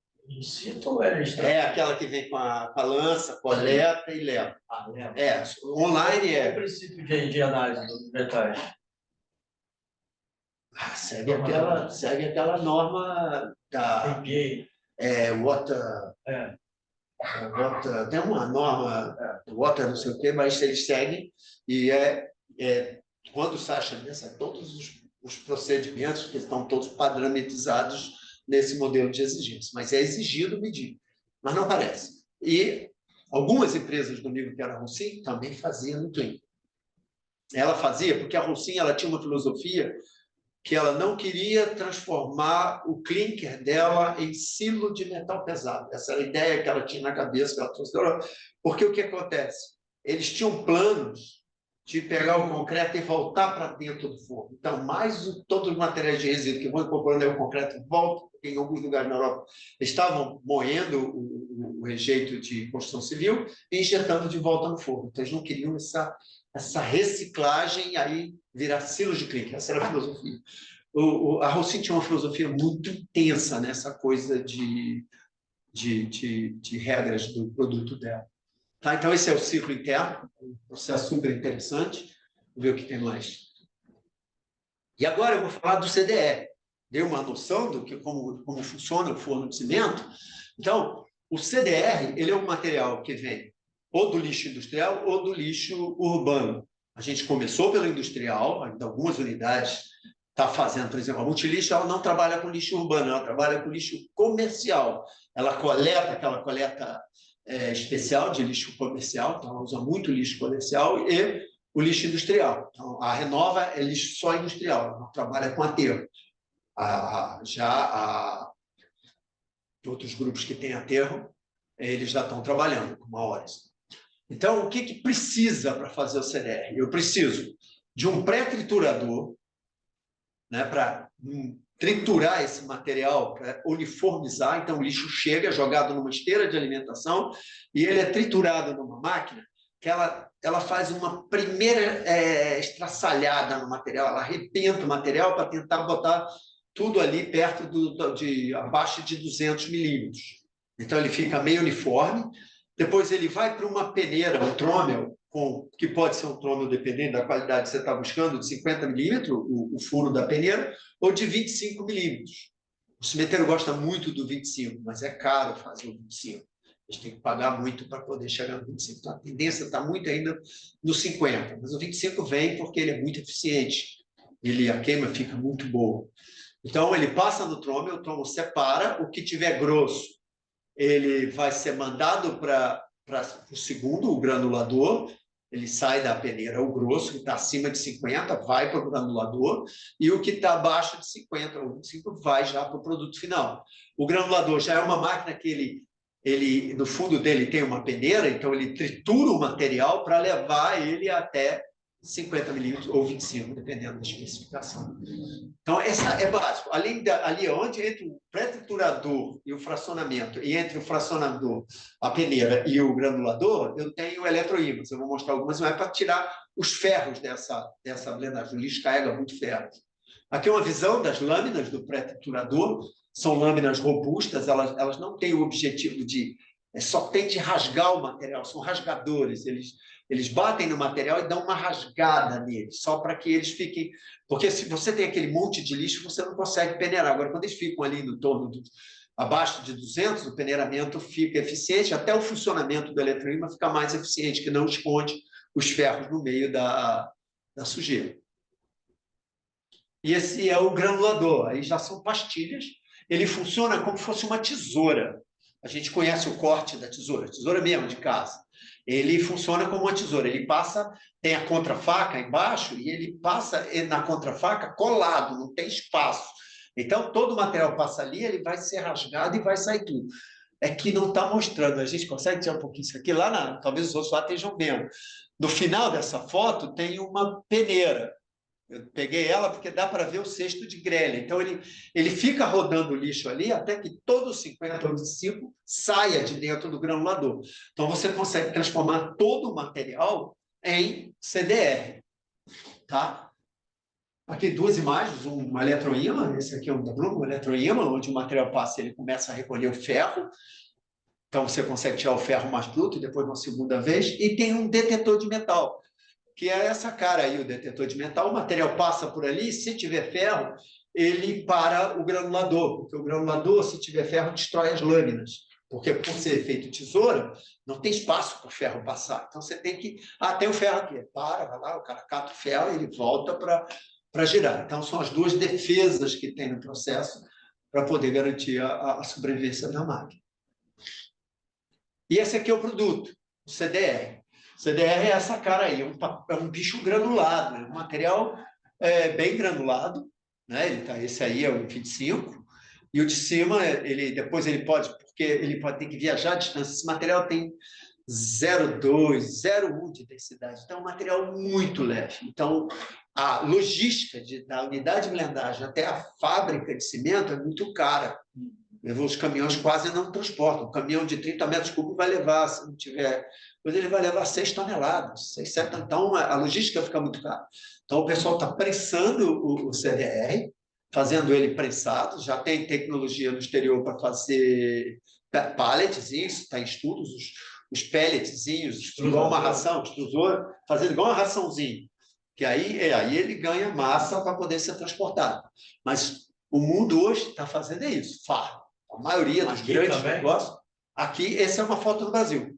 situ ou é extra? É aquela que vem com a lança, coleta e leva. Leva. Online Qual é o princípio de análise dos metais? Segue aquela norma da Water. Tem uma norma Water, não sei o quê, mas eles seguem e quando sai a chaminé, sai todos os procedimentos que estão todos padronizados nesse modelo de exigência, mas é exigido medir, mas não aparece. E algumas empresas do nível que era a Holcim também faziam no clean. Ela fazia porque a Holcim ela tinha uma filosofia que ela não queria transformar o clinker dela em silo de metal pesado. Essa era a ideia que ela tinha na cabeça, que ela trouxe da Europa. Porque o que acontece? Eles tinham planos de pegar o concreto e voltar para dentro do forno. Então, todos os materiais de resíduo que vão incorporando o concreto voltam, em alguns lugares na Europa, estavam moendo o rejeito de construção civil e injetando de volta no forno. Então, eles não queriam essa reciclagem e aí virar silos de clinker. Essa era a filosofia. A Holcim tinha uma filosofia muito intensa nessa coisa de regras do produto dela. Tá? Então, esse é o ciclo interno, um processo super interessante. Vamos ver o que tem mais. E agora eu vou falar do CDE. Dei uma noção do que como funciona o forno de cimento. Então, o CDR ele é um material que vem ou do lixo industrial ou do lixo urbano. A gente começou pelo industrial, ainda algumas unidades está fazendo, por exemplo, a Multilixo ela não trabalha com lixo urbano, ela trabalha com lixo comercial. Ela coleta aquela coleta especial de lixo comercial, então ela usa muito lixo comercial e o lixo industrial. Então, a Renova é lixo só industrial, ela não trabalha com aterro. Outros grupos que têm aterro, eles já estão trabalhando com uma hora. Então, o que precisa para fazer o CDR? Eu preciso de um pré-triturador né, para triturar esse material, para uniformizar. Então, o lixo chega, é jogado numa esteira de alimentação e ele é triturado numa máquina que ela faz uma primeira estraçalhada no material, ela arrebenta o material para tentar botar tudo ali perto abaixo de 200 milímetros. Então, ele fica meio uniforme. Depois, ele vai para uma peneira, um trômel, que pode ser um trômel dependendo da qualidade que você está buscando, de 50 milímetros, o furo da peneira, ou de 25 milímetros. O cemitério gosta muito do 25, mas é caro fazer o 25. A gente tem que pagar muito para poder chegar no 25. Então, a tendência está muito ainda no 50, mas o 25 vem porque ele é muito eficiente. A queima fica muito boa. Então, ele passa no trômel, o trômel separa, o que tiver grosso, ele vai ser mandado para o segundo, o granulador, ele sai da peneira, o grosso, que está acima de 50, vai para o granulador, e o que está abaixo de 50 ou 25 vai já para o produto final. O granulador já é uma máquina que ele, no fundo dele tem uma peneira, então ele tritura o material para levar ele até 50 milímetros ou 25, dependendo da especificação. Então, essa é básico. Ali onde entre o pré-triturador e o fracionamento, e entre o fracionador, a peneira e o granulador, eu tenho eletroímãs. Eu vou mostrar algumas, mas é para tirar os ferros dessa blendagem. O lixo carrega muito ferro. Aqui é uma visão das lâminas do pré-triturador. São lâminas robustas, elas não têm o objetivo só tem de rasgar o material, são rasgadores. Eles batem no material e dão uma rasgada nele, só para que eles fiquem... Porque se você tem aquele monte de lixo, você não consegue peneirar. Agora, quando eles ficam ali no torno abaixo de 200, o peneiramento fica eficiente, até o funcionamento do eletroímã fica mais eficiente, que não esconde os ferros no meio da sujeira. E esse é o granulador. Aí já são pastilhas. Ele funciona como se fosse uma tesoura. A gente conhece o corte da tesoura mesmo de casa. Ele funciona como uma tesoura. Ele passa, tem a contrafaca embaixo e ele passa na contrafaca colado, não tem espaço. Então, todo o material passa ali, ele vai ser rasgado e vai sair tudo. É que não está mostrando. A gente consegue tirar um pouquinho isso aqui lá, talvez os outros lá estejam vendo. No final dessa foto tem uma peneira. Eu peguei ela porque dá para ver o cesto de grelha. Então, ele fica rodando o lixo ali até que todo 50 ou 25 saia de dentro do granulador. Então, você consegue transformar todo o material em CDR. Tá? Aqui duas imagens, um eletroímã, esse aqui é um eletroímã, onde o material passa, ele começa a recolher o ferro. Então, você consegue tirar o ferro mais bruto e depois uma segunda vez. E tem um detetor de metal, que é essa cara aí, o detetor de metal. O material passa por ali, se tiver ferro, ele para o granulador, porque o granulador, se tiver ferro, destrói as lâminas, porque por ser feito tesoura, não tem espaço para o ferro passar. Então, você tem que... tem o ferro aqui. Vai lá, o cara cata o ferro e ele volta para girar. Então, são as duas defesas que tem no processo para poder garantir a sobrevivência da máquina. E esse aqui é o produto, o CDR. CDR é essa cara aí, é um bicho granulado, é um material bem granulado, né? Esse aí é o 25, e o de cima, depois ele pode, porque ele pode ter que viajar a distância. Esse material tem 0,2, 0,1 de densidade, então é um material muito leve. Então, a logística da unidade de blendagem até a fábrica de cimento é muito cara. Os caminhões quase não transportam. Um caminhão de 30 metros cúbicos vai levar, se não tiver... Depois ele vai levar 6 toneladas, 6, 7, então a logística fica muito cara. Então o pessoal está prensando o CDR, fazendo ele prensado, já tem tecnologia no exterior para fazer palletzinhos, está em estudos, os pelletzinhos, igual uma ração, extrusor, fazendo igual uma raçãozinha, que aí ele ganha massa para poder ser transportado. Mas o mundo hoje está fazendo isso, fardo. A maioria dos grandes negócios... Aqui, essa é uma foto do Brasil.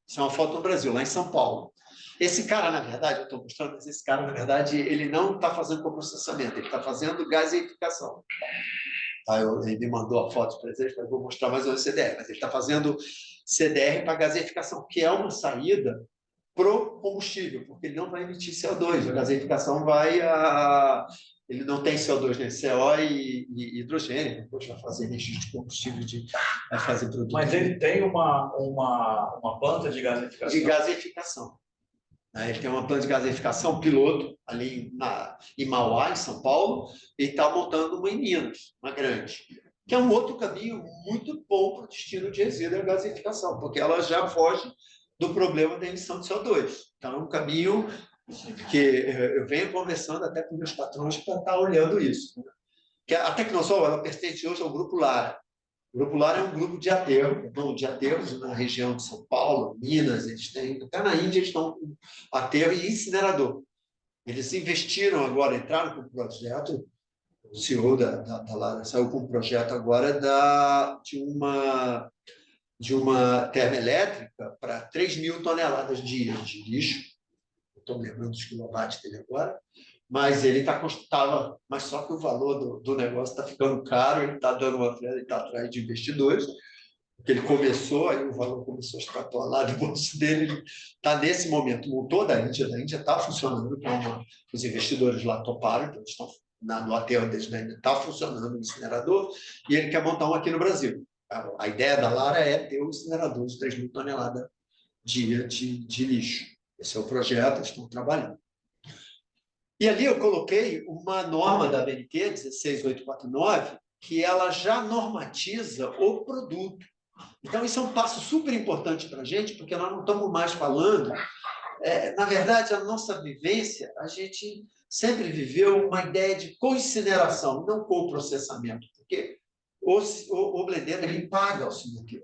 Isso é uma foto no Brasil, lá em São Paulo. Esse cara, na verdade, eu estou mostrando, mas esse cara, na verdade, ele não está fazendo coprocessamento, ele está fazendo gaseificação. Ele me mandou a foto para presente, eu vou mostrar mais ou menos CDR, mas ele está fazendo CDR para gaseificação, que é uma saída para o combustível, porque ele não vai emitir CO2. A gaseificação ele não tem CO2, né? CO e hidrogênio, depois vai fazer registro de combustível, vai fazer produto. Mas ele tem uma planta de gaseificação? De gaseificação. né? Ele tem uma planta de gaseificação piloto ali em Mauá, em São Paulo, e está montando uma em Minas, uma grande, que é um outro caminho muito bom para o destino de resíduo, a gaseificação, porque ela já foge do problema da emissão de CO2. Então, é um caminho que eu venho conversando até com meus patrões para estar olhando isso, né? Que a Tecnosol, ela pertence hoje ao Grupo Lara. O Grupo Lara é um grupo de aterros na região de São Paulo, Minas, eles têm, até na Índia eles estão com aterro e incinerador. Eles investiram agora, entraram com um projeto, o CEO da Lara saiu com um projeto agora de uma termoelétrica para 3.000 toneladas dia de lixo. Não estou me lembrando dos quilowatts dele agora, mas ele mas só que o valor do negócio está ficando caro, ele está dando uma ele está atrás de investidores, porque ele começou, aí o valor começou a extrapolar do bolso dele, ele está nesse momento, montou da Índia está funcionando, os investidores lá toparam, então eles estão no aterro deles, né? Está funcionando o incinerador, e ele quer montar um aqui no Brasil. A ideia da Lara é ter um incinerador de 3.000 toneladas dia de lixo. Esse é o projeto, eles estão trabalhando. E ali eu coloquei uma norma da ABNT, 16849, que ela já normatiza o produto. Então, isso é um passo super importante para a gente, porque nós não estamos mais falando... na verdade, a nossa vivência, a gente sempre viveu uma ideia de co-incineração, não co-processamento, porque o blendeiro ele paga o cimento.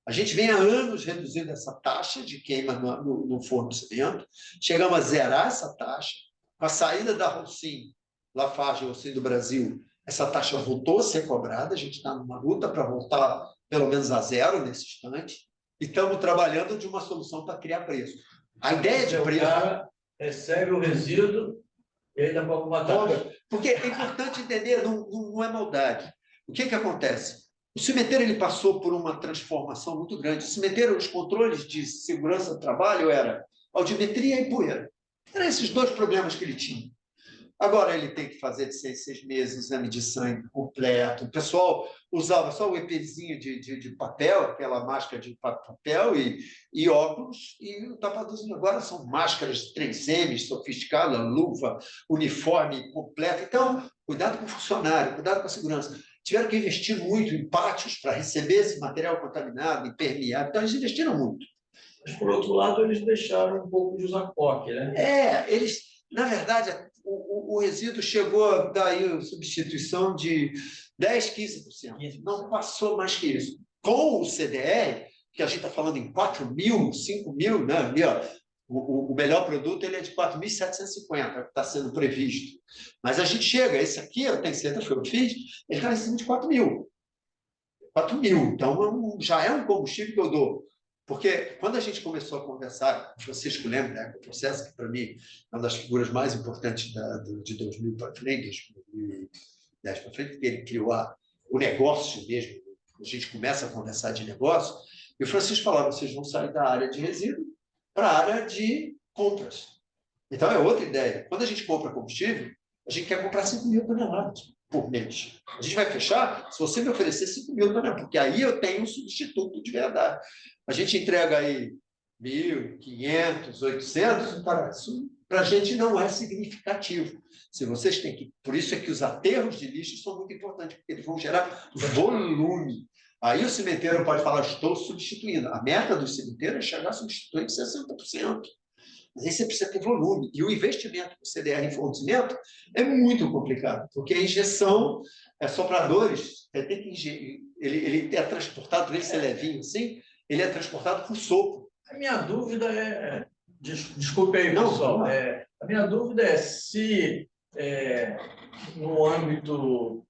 A gente vem há anos reduzindo essa taxa de queima no fornecimento, chegamos a zerar essa taxa. Com a saída da Holcim, Lafarge e Holcim do Brasil, essa taxa voltou a ser cobrada, a gente está numa luta para voltar pelo menos a zero nesse instante, e estamos trabalhando de uma solução para criar preço. A ideia de preço... O cara recebe o resíduo e ainda pode matar. Porque é importante entender, não é maldade. O que acontece? O cemitério ele passou por uma transformação muito grande. O cemitério, os controles de segurança do trabalho era altimetria e poeira. Eram esses dois problemas que ele tinha. Agora ele tem que fazer de 6 meses exame de sangue completo. O pessoal usava só o EPIzinho de papel, aquela máscara de papel e óculos, e o tapadorzinho. Agora são máscaras 3M, sofisticadas, luva, uniforme completo. Então, cuidado com o funcionário, cuidado com a segurança. Tiveram que investir muito em pátios para receber esse material contaminado, impermeável. Então, eles investiram muito. Mas, por outro lado, eles deixaram um pouco de usar coque, né? Na verdade, o resíduo chegou a dar aí substituição de 10%, 15%. Não passou mais que isso. Com o CDR, que a gente está falando em 4.000, 5.000, né? Ali, ó, o melhor produto ele é de 4.750, que está sendo previsto. Mas a gente chega, esse aqui, eu tenho certeza que eu fiz, ele está em cima de 4.000. 4.000. Então, já é um combustível que eu dou. Porque quando a gente começou a conversar, o Francisco lembra, né, o processo que, para mim, é uma das figuras mais importantes de 2000 para frente, 2010 para frente, porque ele criou o negócio mesmo, a gente começa a conversar de negócio, e o Francisco falava, vocês vão sair da área de resíduo para a área de compras. Então, é outra ideia. Quando a gente compra combustível, a gente quer comprar 5.000 toneladas por mês. A gente vai fechar se você me oferecer 5.000 toneladas, porque aí eu tenho um substituto de verdade. A gente entrega aí 1.500, 800, isso para a gente não é significativo. Se vocês têm que, por isso é que os aterros de lixo são muito importantes, porque eles vão gerar volume. Aí o cemitério pode falar, estou substituindo. A meta do cemitério é chegar a substituir 60%. Mas aí você precisa ter volume. E o investimento do CDR em fornecimento é muito complicado, porque a injeção, sopradores, ele é transportado, ele ser levinho assim, ele é transportado por sopro. A minha dúvida é... Desculpe aí, pessoal. A minha dúvida é se, no âmbito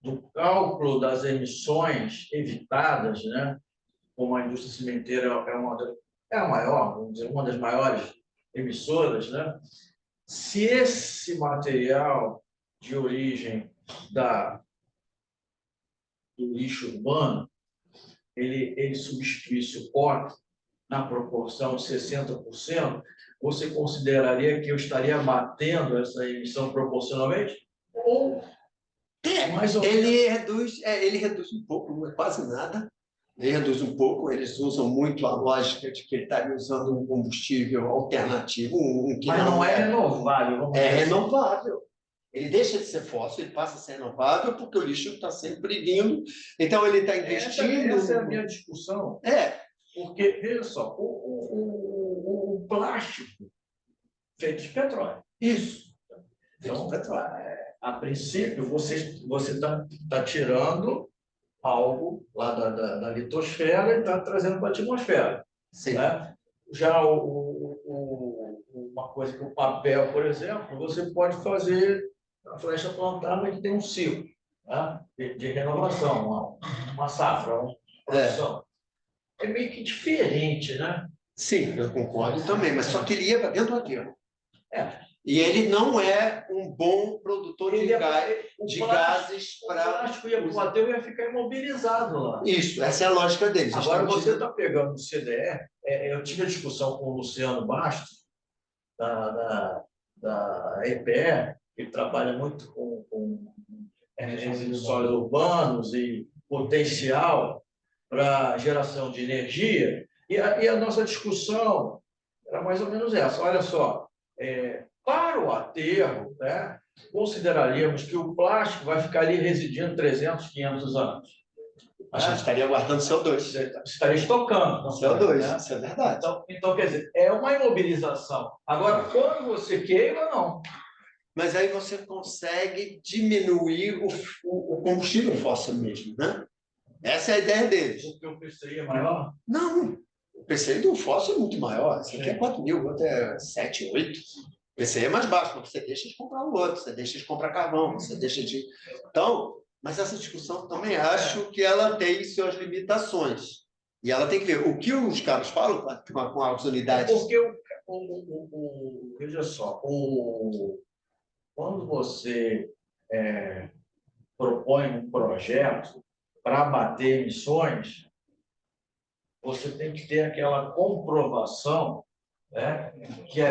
do cálculo das emissões evitadas, né, como a indústria cimenteira é a maior, vamos dizer, uma das maiores emissoras, né, se esse material de origem do lixo urbano ele substituísse o coque na proporção de 60%, você consideraria que eu estaria batendo essa emissão proporcionalmente? Ou mais ou menos? Ele reduz um pouco, não é quase nada, reduz um pouco, eles usam muito a lógica de que ele estaria usando um combustível alternativo, que Mas não é renovável. Vamos é dizer assim. renovável. Ele deixa de ser fóssil, ele passa a ser renovável porque o lixo está sempre vindo. Então, ele está investindo. Essa é a minha discussão. Porque, veja só, o plástico feito de petróleo. Isso. Então, a princípio, você está tirando algo lá da litosfera e está trazendo para a atmosfera. Sim. Né? Já uma coisa que o papel, por exemplo, você pode fazer a flecha plantada que tem um ciclo, né? de renovação, uma safra, uma produção. É meio que diferente, né? Sim, eu concordo também, mas só que ele ia para dentro do aterro. É. E ele não é um bom produtor de gases O para... plástico ia para o aterro e ia ficar imobilizado lá. Isso, essa é a lógica deles. Agora, você está pegando o CDE, eu tive a discussão com o Luciano Bastos, da EPE, que trabalha muito com resíduos sólidos urbanos e potencial para geração de energia, e a nossa discussão era mais ou menos essa. Olha só, para o aterro, né, consideraríamos que o plástico vai ficar ali residindo 300, 500 anos. A gente estaria guardando CO2. Estaria estocando CO2, né? isso é verdade. Então, quer dizer, é uma imobilização. Agora, quando você queima, não. Mas aí você consegue diminuir o combustível fóssil mesmo, né? Essa é a ideia deles. Porque o PCI é maior? Não, o PCI do fóssil é muito maior. Esse aqui é 4.000, o outro é 7, 8. O PCI é mais baixo, mas você deixa de comprar o outro, você deixa de comprar carvão, você deixa de... Então, mas essa discussão também acho que ela tem suas limitações. E ela tem que ver o que os caras falam com as unidades. Porque veja só, quando você propõe um projeto para abater emissões, você tem que ter aquela comprovação, né, que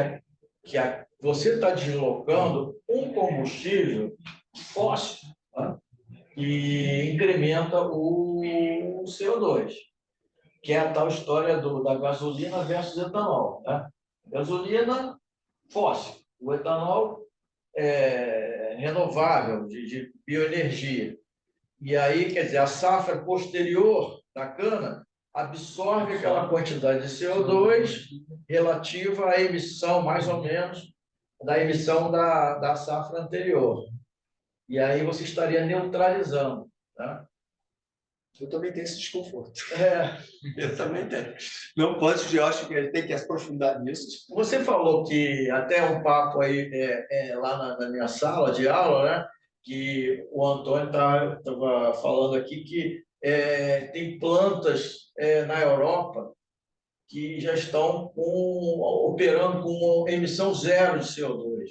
você está deslocando um combustível fóssil, né, e incrementa o CO2, que é a tal história da gasolina versus etanol. Né? Gasolina fóssil, o etanol renovável, de bioenergia. E aí, quer dizer, a safra posterior da cana absorve aquela quantidade de CO2 relativa à emissão, mais ou menos, da emissão da safra anterior. E aí você estaria neutralizando. Tá? Eu também tenho esse desconforto. Eu também tenho. Não pode, eu acho que ele tem que aprofundar nisso. Você falou que até um papo aí lá na minha sala de aula, né? Que o Antônio estava falando aqui que tem plantas na Europa que já estão operando com emissão zero de CO2.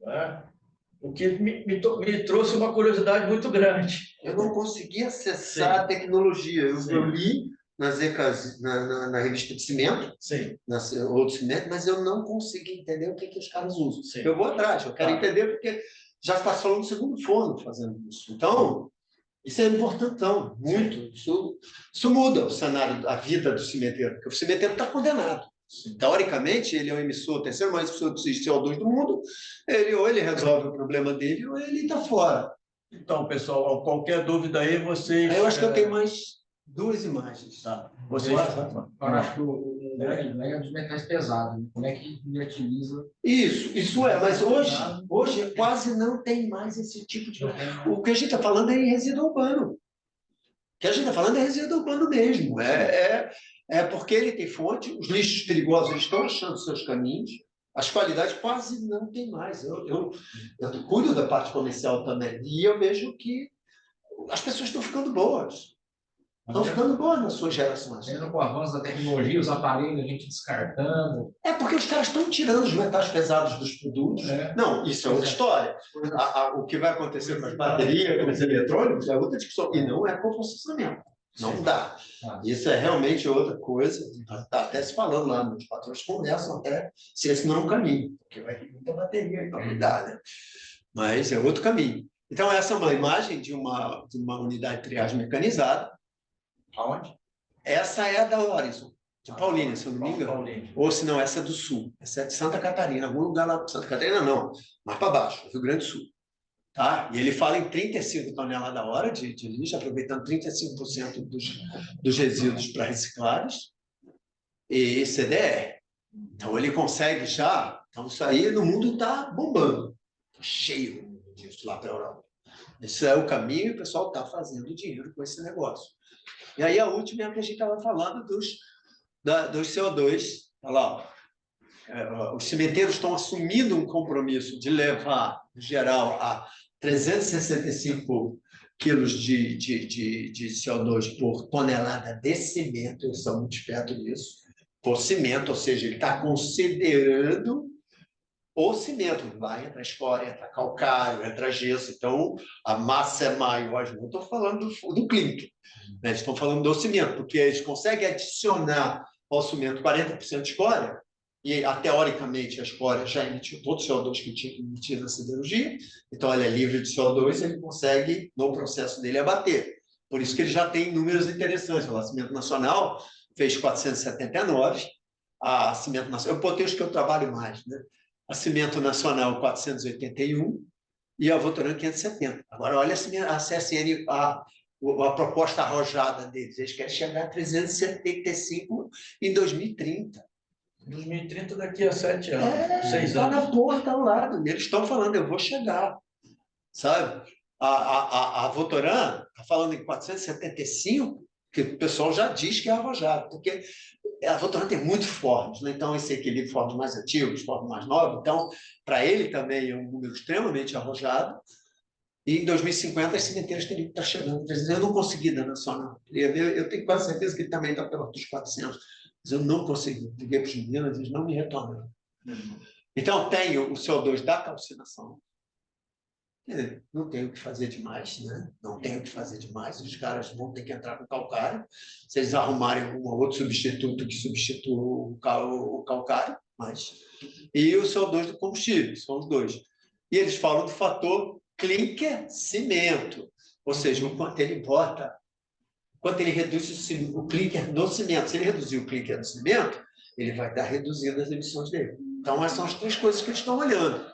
Né? O que me trouxe uma curiosidade muito grande. Eu não consegui acessar a tecnologia. Eu li nas ECAs, na revista de cimento, ou de cimento, mas eu não consegui entender o que os caras usam. Sim. Eu vou atrás, eu quero entender, porque já está falando do segundo forno fazendo isso. Então, isso é importantão, muito. Isso muda o cenário, a vida do cimenteiro, porque o cimenteiro está condenado. Teoricamente, ele é o emissor, o terceiro maior emissor de CO2 do mundo. Ou ele resolve o problema dele, ou ele está fora. Então, pessoal, qualquer dúvida aí, vocês... Eu acho que eu tenho mais 2 imagens. Tá. Eu acho que o grande é dos metais pesados. Né? Como é que ele utiliza... Isso é, mas hoje quase não tem mais esse tipo de... O que a gente está falando é em resíduo urbano. O que a gente está falando é resíduo urbano mesmo. Porque ele tem fonte, os lixos perigosos eles estão achando seus caminhos, as qualidades quase não tem mais. Eu cuido da parte comercial também, e eu vejo que as pessoas estão ficando boas. Estão ficando boas nas suas gerações. Mesmo com o avanço da tecnologia, os aparelhos, a gente descartando. É porque os caras estão tirando os metais pesados dos produtos. Não, isso é outra história. O que vai acontecer com as baterias, com os eletrônicos, é outra discussão. E não é com o processamento. Não dá. Isso é realmente outra coisa. Está até se falando lá, os patrões conversam até se esse não é um caminho, porque vai ter muita bateria para mudar, né? Mas é outro caminho. Então, essa é uma imagem de uma unidade de triagem mecanizada. Aonde? Essa é a da Horizon, de Paulínia, se eu não me engano. Paulínia. Ou se não, essa é do Sul. Essa é de Santa Catarina, algum lugar lá. Santa Catarina, não. Mais para baixo, Rio Grande do Sul. Tá? E ele fala em 35 toneladas a hora de lixo, aproveitando 35% dos resíduos para reciclados e CDR. Então, ele consegue já... Então, isso aí no mundo está bombando. Tá cheio disso lá para a Europa. Esse é o caminho e o pessoal está fazendo dinheiro com esse negócio. E aí, a última é a que a gente estava falando dos CO2. Olha lá, os cimenteiros estão assumindo um compromisso de levar, em geral, a 365 quilos de CO2 por tonelada de cimento, eles estão muito perto disso, por cimento, ou seja, ele está considerando o cimento, vai entrar escória, entra calcário, entra gesso, então a massa é maior, não estou falando do clinker, né? Eles estão falando do cimento, porque eles conseguem adicionar ao cimento 40% de escória, e, teoricamente, a escória já emitiu todo o CO2 que tinha que emitir na siderurgia, então ele é livre de CO2, ele consegue, no processo dele, abater. Por isso que ele já tem números interessantes. O Cimento Nacional fez 479, a Cimento Nacional, eu botei os que eu trabalho mais, né? A Cimento Nacional 481 e a Votoran 570. Agora, olha a CSN, a proposta arrojada deles, eles querem chegar a 375 em 2030. 2030, daqui a 7 anos, 6 anos. Está na porta ao lado. Eles estão falando, eu vou chegar. Sabe? A Votoran está falando em 475, que o pessoal já diz que é arrojado, porque a Votoran tem muitos fornos, né? Então esse equilíbrio, fornos mais antigos, fornos mais novos, então para ele também é um número extremamente arrojado, e em 2050 as cimenteiras teriam que estar chegando. Eu não consegui da Nacional. Eu tenho quase certeza que ele também está perto dos 400, mas eu não consegui. Liguei para os meninos, eles não me retornaram. Então, tenho o CO2 da calcinação. Não tenho o que fazer demais, né? Não tenho o que fazer demais. Os caras vão ter que entrar com calcário. Se eles arrumarem algum outro substituto que substitua o calcário, mas... E o CO2 do combustível, são os dois. E eles falam do fator clinker-cimento, ou seja, o quanto ele bota, quanto ele reduz o clinker no cimento. Se ele reduzir o clinker no cimento, ele vai estar reduzindo as emissões dele. Então, essas são as três coisas que eles estão olhando.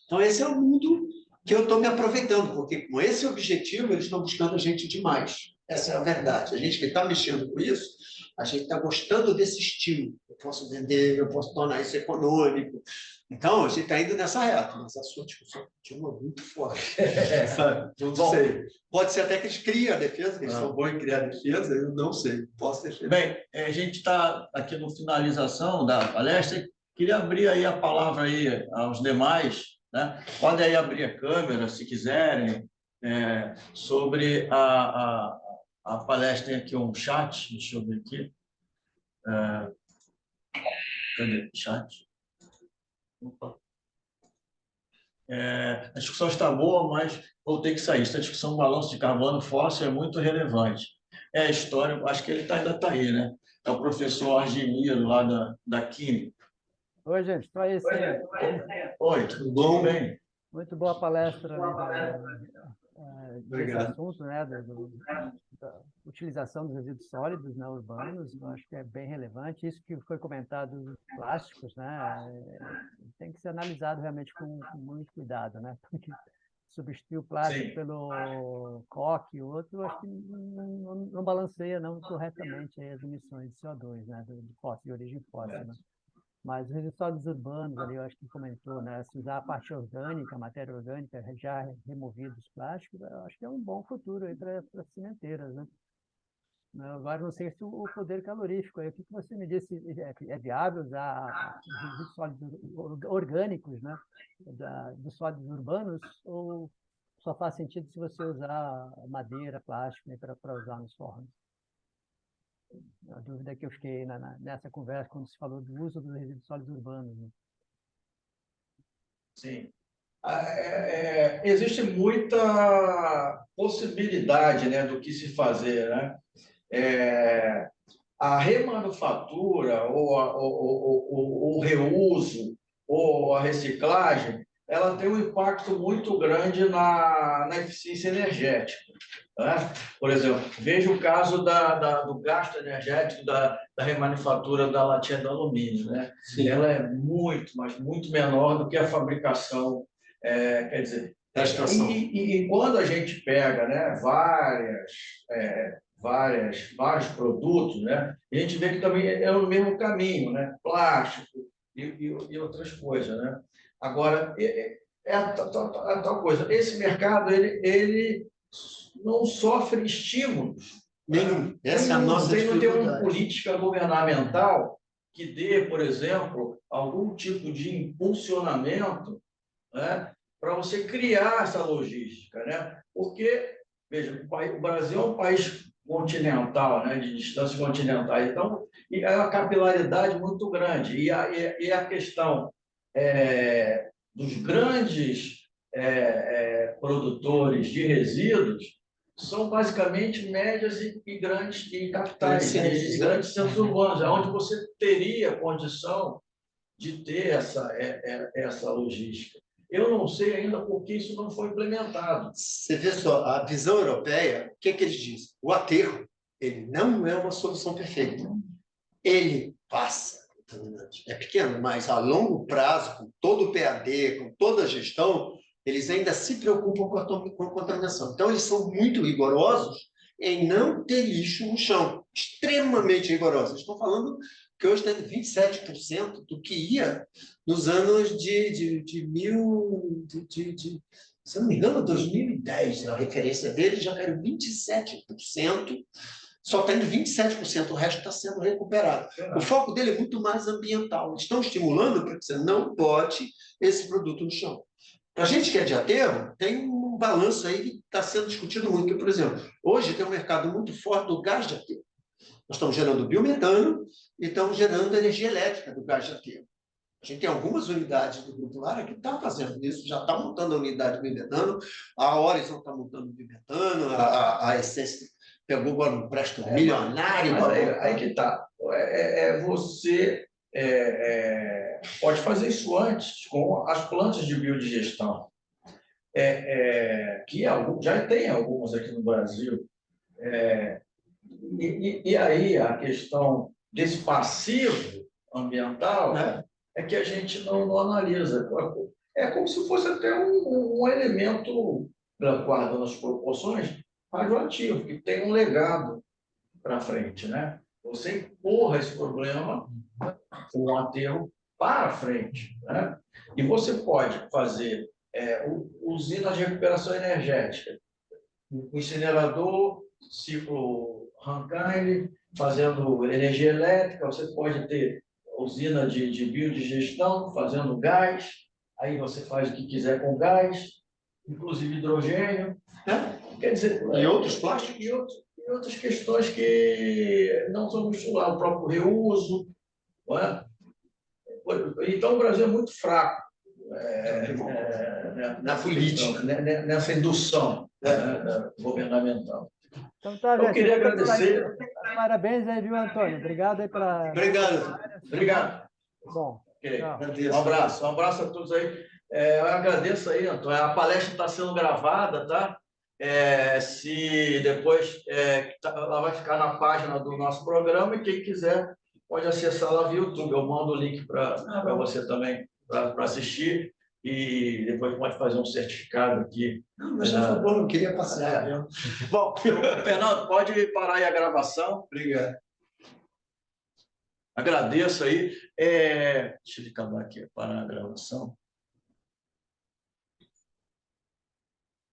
Então, esse é o mundo que eu estou me aproveitando, porque com esse objetivo eles estão buscando a gente demais. Essa é a verdade. A gente que está mexendo com isso, a gente está gostando desse estilo. Eu posso vender, eu posso tornar isso econômico. Então, a gente está indo nessa reta, mas a sua discussão continua muito forte. Não sei. Pode ser até que eles criem a defesa, que eles são bons em criar defesa, eu não sei. Posso defender. Bem, a gente está aqui no finalização da palestra. Queria abrir aí a palavra aí aos demais, né? Podem aí abrir a câmera, se quiserem, sobre a palestra. Tem aqui um chat, deixa eu ver aqui. Cadê o chat? Opa. A discussão está boa, mas vou ter que sair. Essa discussão do balanço de carbono fóssil é muito relevante. É a história, acho que ele ainda está aí, né? É o professor Argemiro, lá da Química. Oi, gente, estou aí. Oi, tudo bom? Bem? Muito boa palestra desse Obrigado. assunto, né, da utilização dos resíduos sólidos, né, urbanos. Eu acho que é bem relevante. Isso que foi comentado dos plásticos, né, tem que ser analisado realmente com muito cuidado, né, porque substituir o plástico Sim. pelo coque e outro, eu acho que não balanceia não corretamente aí as emissões de CO2, né, de origem fóssil, né. Mas os resíduos sólidos urbanos, ali, eu acho que comentou, né? Se usar a parte orgânica, a matéria orgânica, já removido os plásticos, eu acho que é um bom futuro aí para as cimenteiras, né? Agora, não sei se o poder calorífico, aí, o que você me disse, é viável usar os resíduos sólidos orgânicos, né? Dos sólidos urbanos, ou só faz sentido se você usar madeira, plástico, né, para usar nos fornos? A dúvida que eu fiquei nessa conversa, quando se falou do uso dos resíduos sólidos urbanos. Né? Sim. Existe muita possibilidade, né, do que se fazer, né? A remanufatura, ou o reuso, ou a reciclagem, ela tem um impacto muito grande na eficiência energética, né? Por exemplo, veja o caso do gasto energético da remanufatura da latinha de alumínio, né? Ela é muito, mas muito menor do que a fabricação, quer dizer, e quando a gente pega, né, vários produtos, né, a gente vê que também é o mesmo caminho, né? Plástico e outras coisas, né? Agora, a tal coisa. Esse mercado ele não sofre estímulos. Nenhum. Essa é a nossa Não tem uma dificuldade. política governamental que dê, por exemplo, algum tipo de impulsionamento, né, para você criar essa logística, né? Porque, veja, o Brasil é um país continental, né, de distâncias continentais, então é uma capilaridade muito grande. E a questão dos grandes produtores de resíduos são basicamente médias e grandes e capitais, e grandes centros urbanos, onde você teria condição de ter essa logística. Eu não sei ainda por que isso não foi implementado. Você vê só, a visão europeia, o que eles dizem? O aterro, ele não é uma solução perfeita. Ele passa, é pequeno, mas a longo prazo, com todo o PAD, com toda a gestão, eles ainda se preocupam com a contaminação. Então, eles são muito rigorosos em não ter lixo no chão, extremamente rigorosos. Estão falando que hoje tem 27% do que ia nos anos se eu não me engano, 2010, a referência deles já caiu 27%, só está indo 27%, o resto está sendo recuperado. O foco dele é muito mais ambiental. Eles estão estimulando para que você não bote esse produto no chão. Para a gente que é de aterro, tem um balanço aí que está sendo discutido muito. Por exemplo, hoje tem um mercado muito forte do gás de aterro. Nós estamos gerando biometano e estamos gerando energia elétrica do gás de aterro. A gente tem algumas unidades do Grupo Lara que estão fazendo isso, já está montando a unidade de biometano, a Horizon está montando biometano, a Essência pegou agora um empréstimo milionário. Aí que está. Você pode fazer isso antes com as plantas de biodigestão, que já tem algumas aqui no Brasil. E aí a questão desse passivo ambiental é que a gente não analisa. É como se fosse até um elemento, guardando as proporções, radioativo, que tem um legado para frente, né? Você empurra esse problema com um aterro para frente, né? E você pode fazer usinas de recuperação energética, o incinerador, ciclo Rankine, fazendo energia elétrica, você pode ter usina de biodigestão, fazendo gás, aí você faz o que quiser com gás, inclusive hidrogênio, né? Quer dizer, e outros plásticos? E outras questões que não são estudar, o próprio reuso. Não é? Então, o Brasil é muito fraco na política, nessa indução governamental. Então, tá, eu queria agradecer. Parabéns aí, viu, Antônio? Obrigado aí pela... Obrigado. Bom, okay. Um abraço a todos aí. Eu agradeço aí, Antônio. A palestra está sendo gravada, tá? Se depois ela vai ficar na página do nosso programa e quem quiser pode acessar lá via YouTube. Eu mando o link para você também para assistir e depois pode fazer um certificado aqui. Não, mas já foi bom, não queria passar. Bom, Fernando, pode parar aí a gravação. Obrigado. Agradeço aí. Deixa eu acabar aqui, parar a gravação.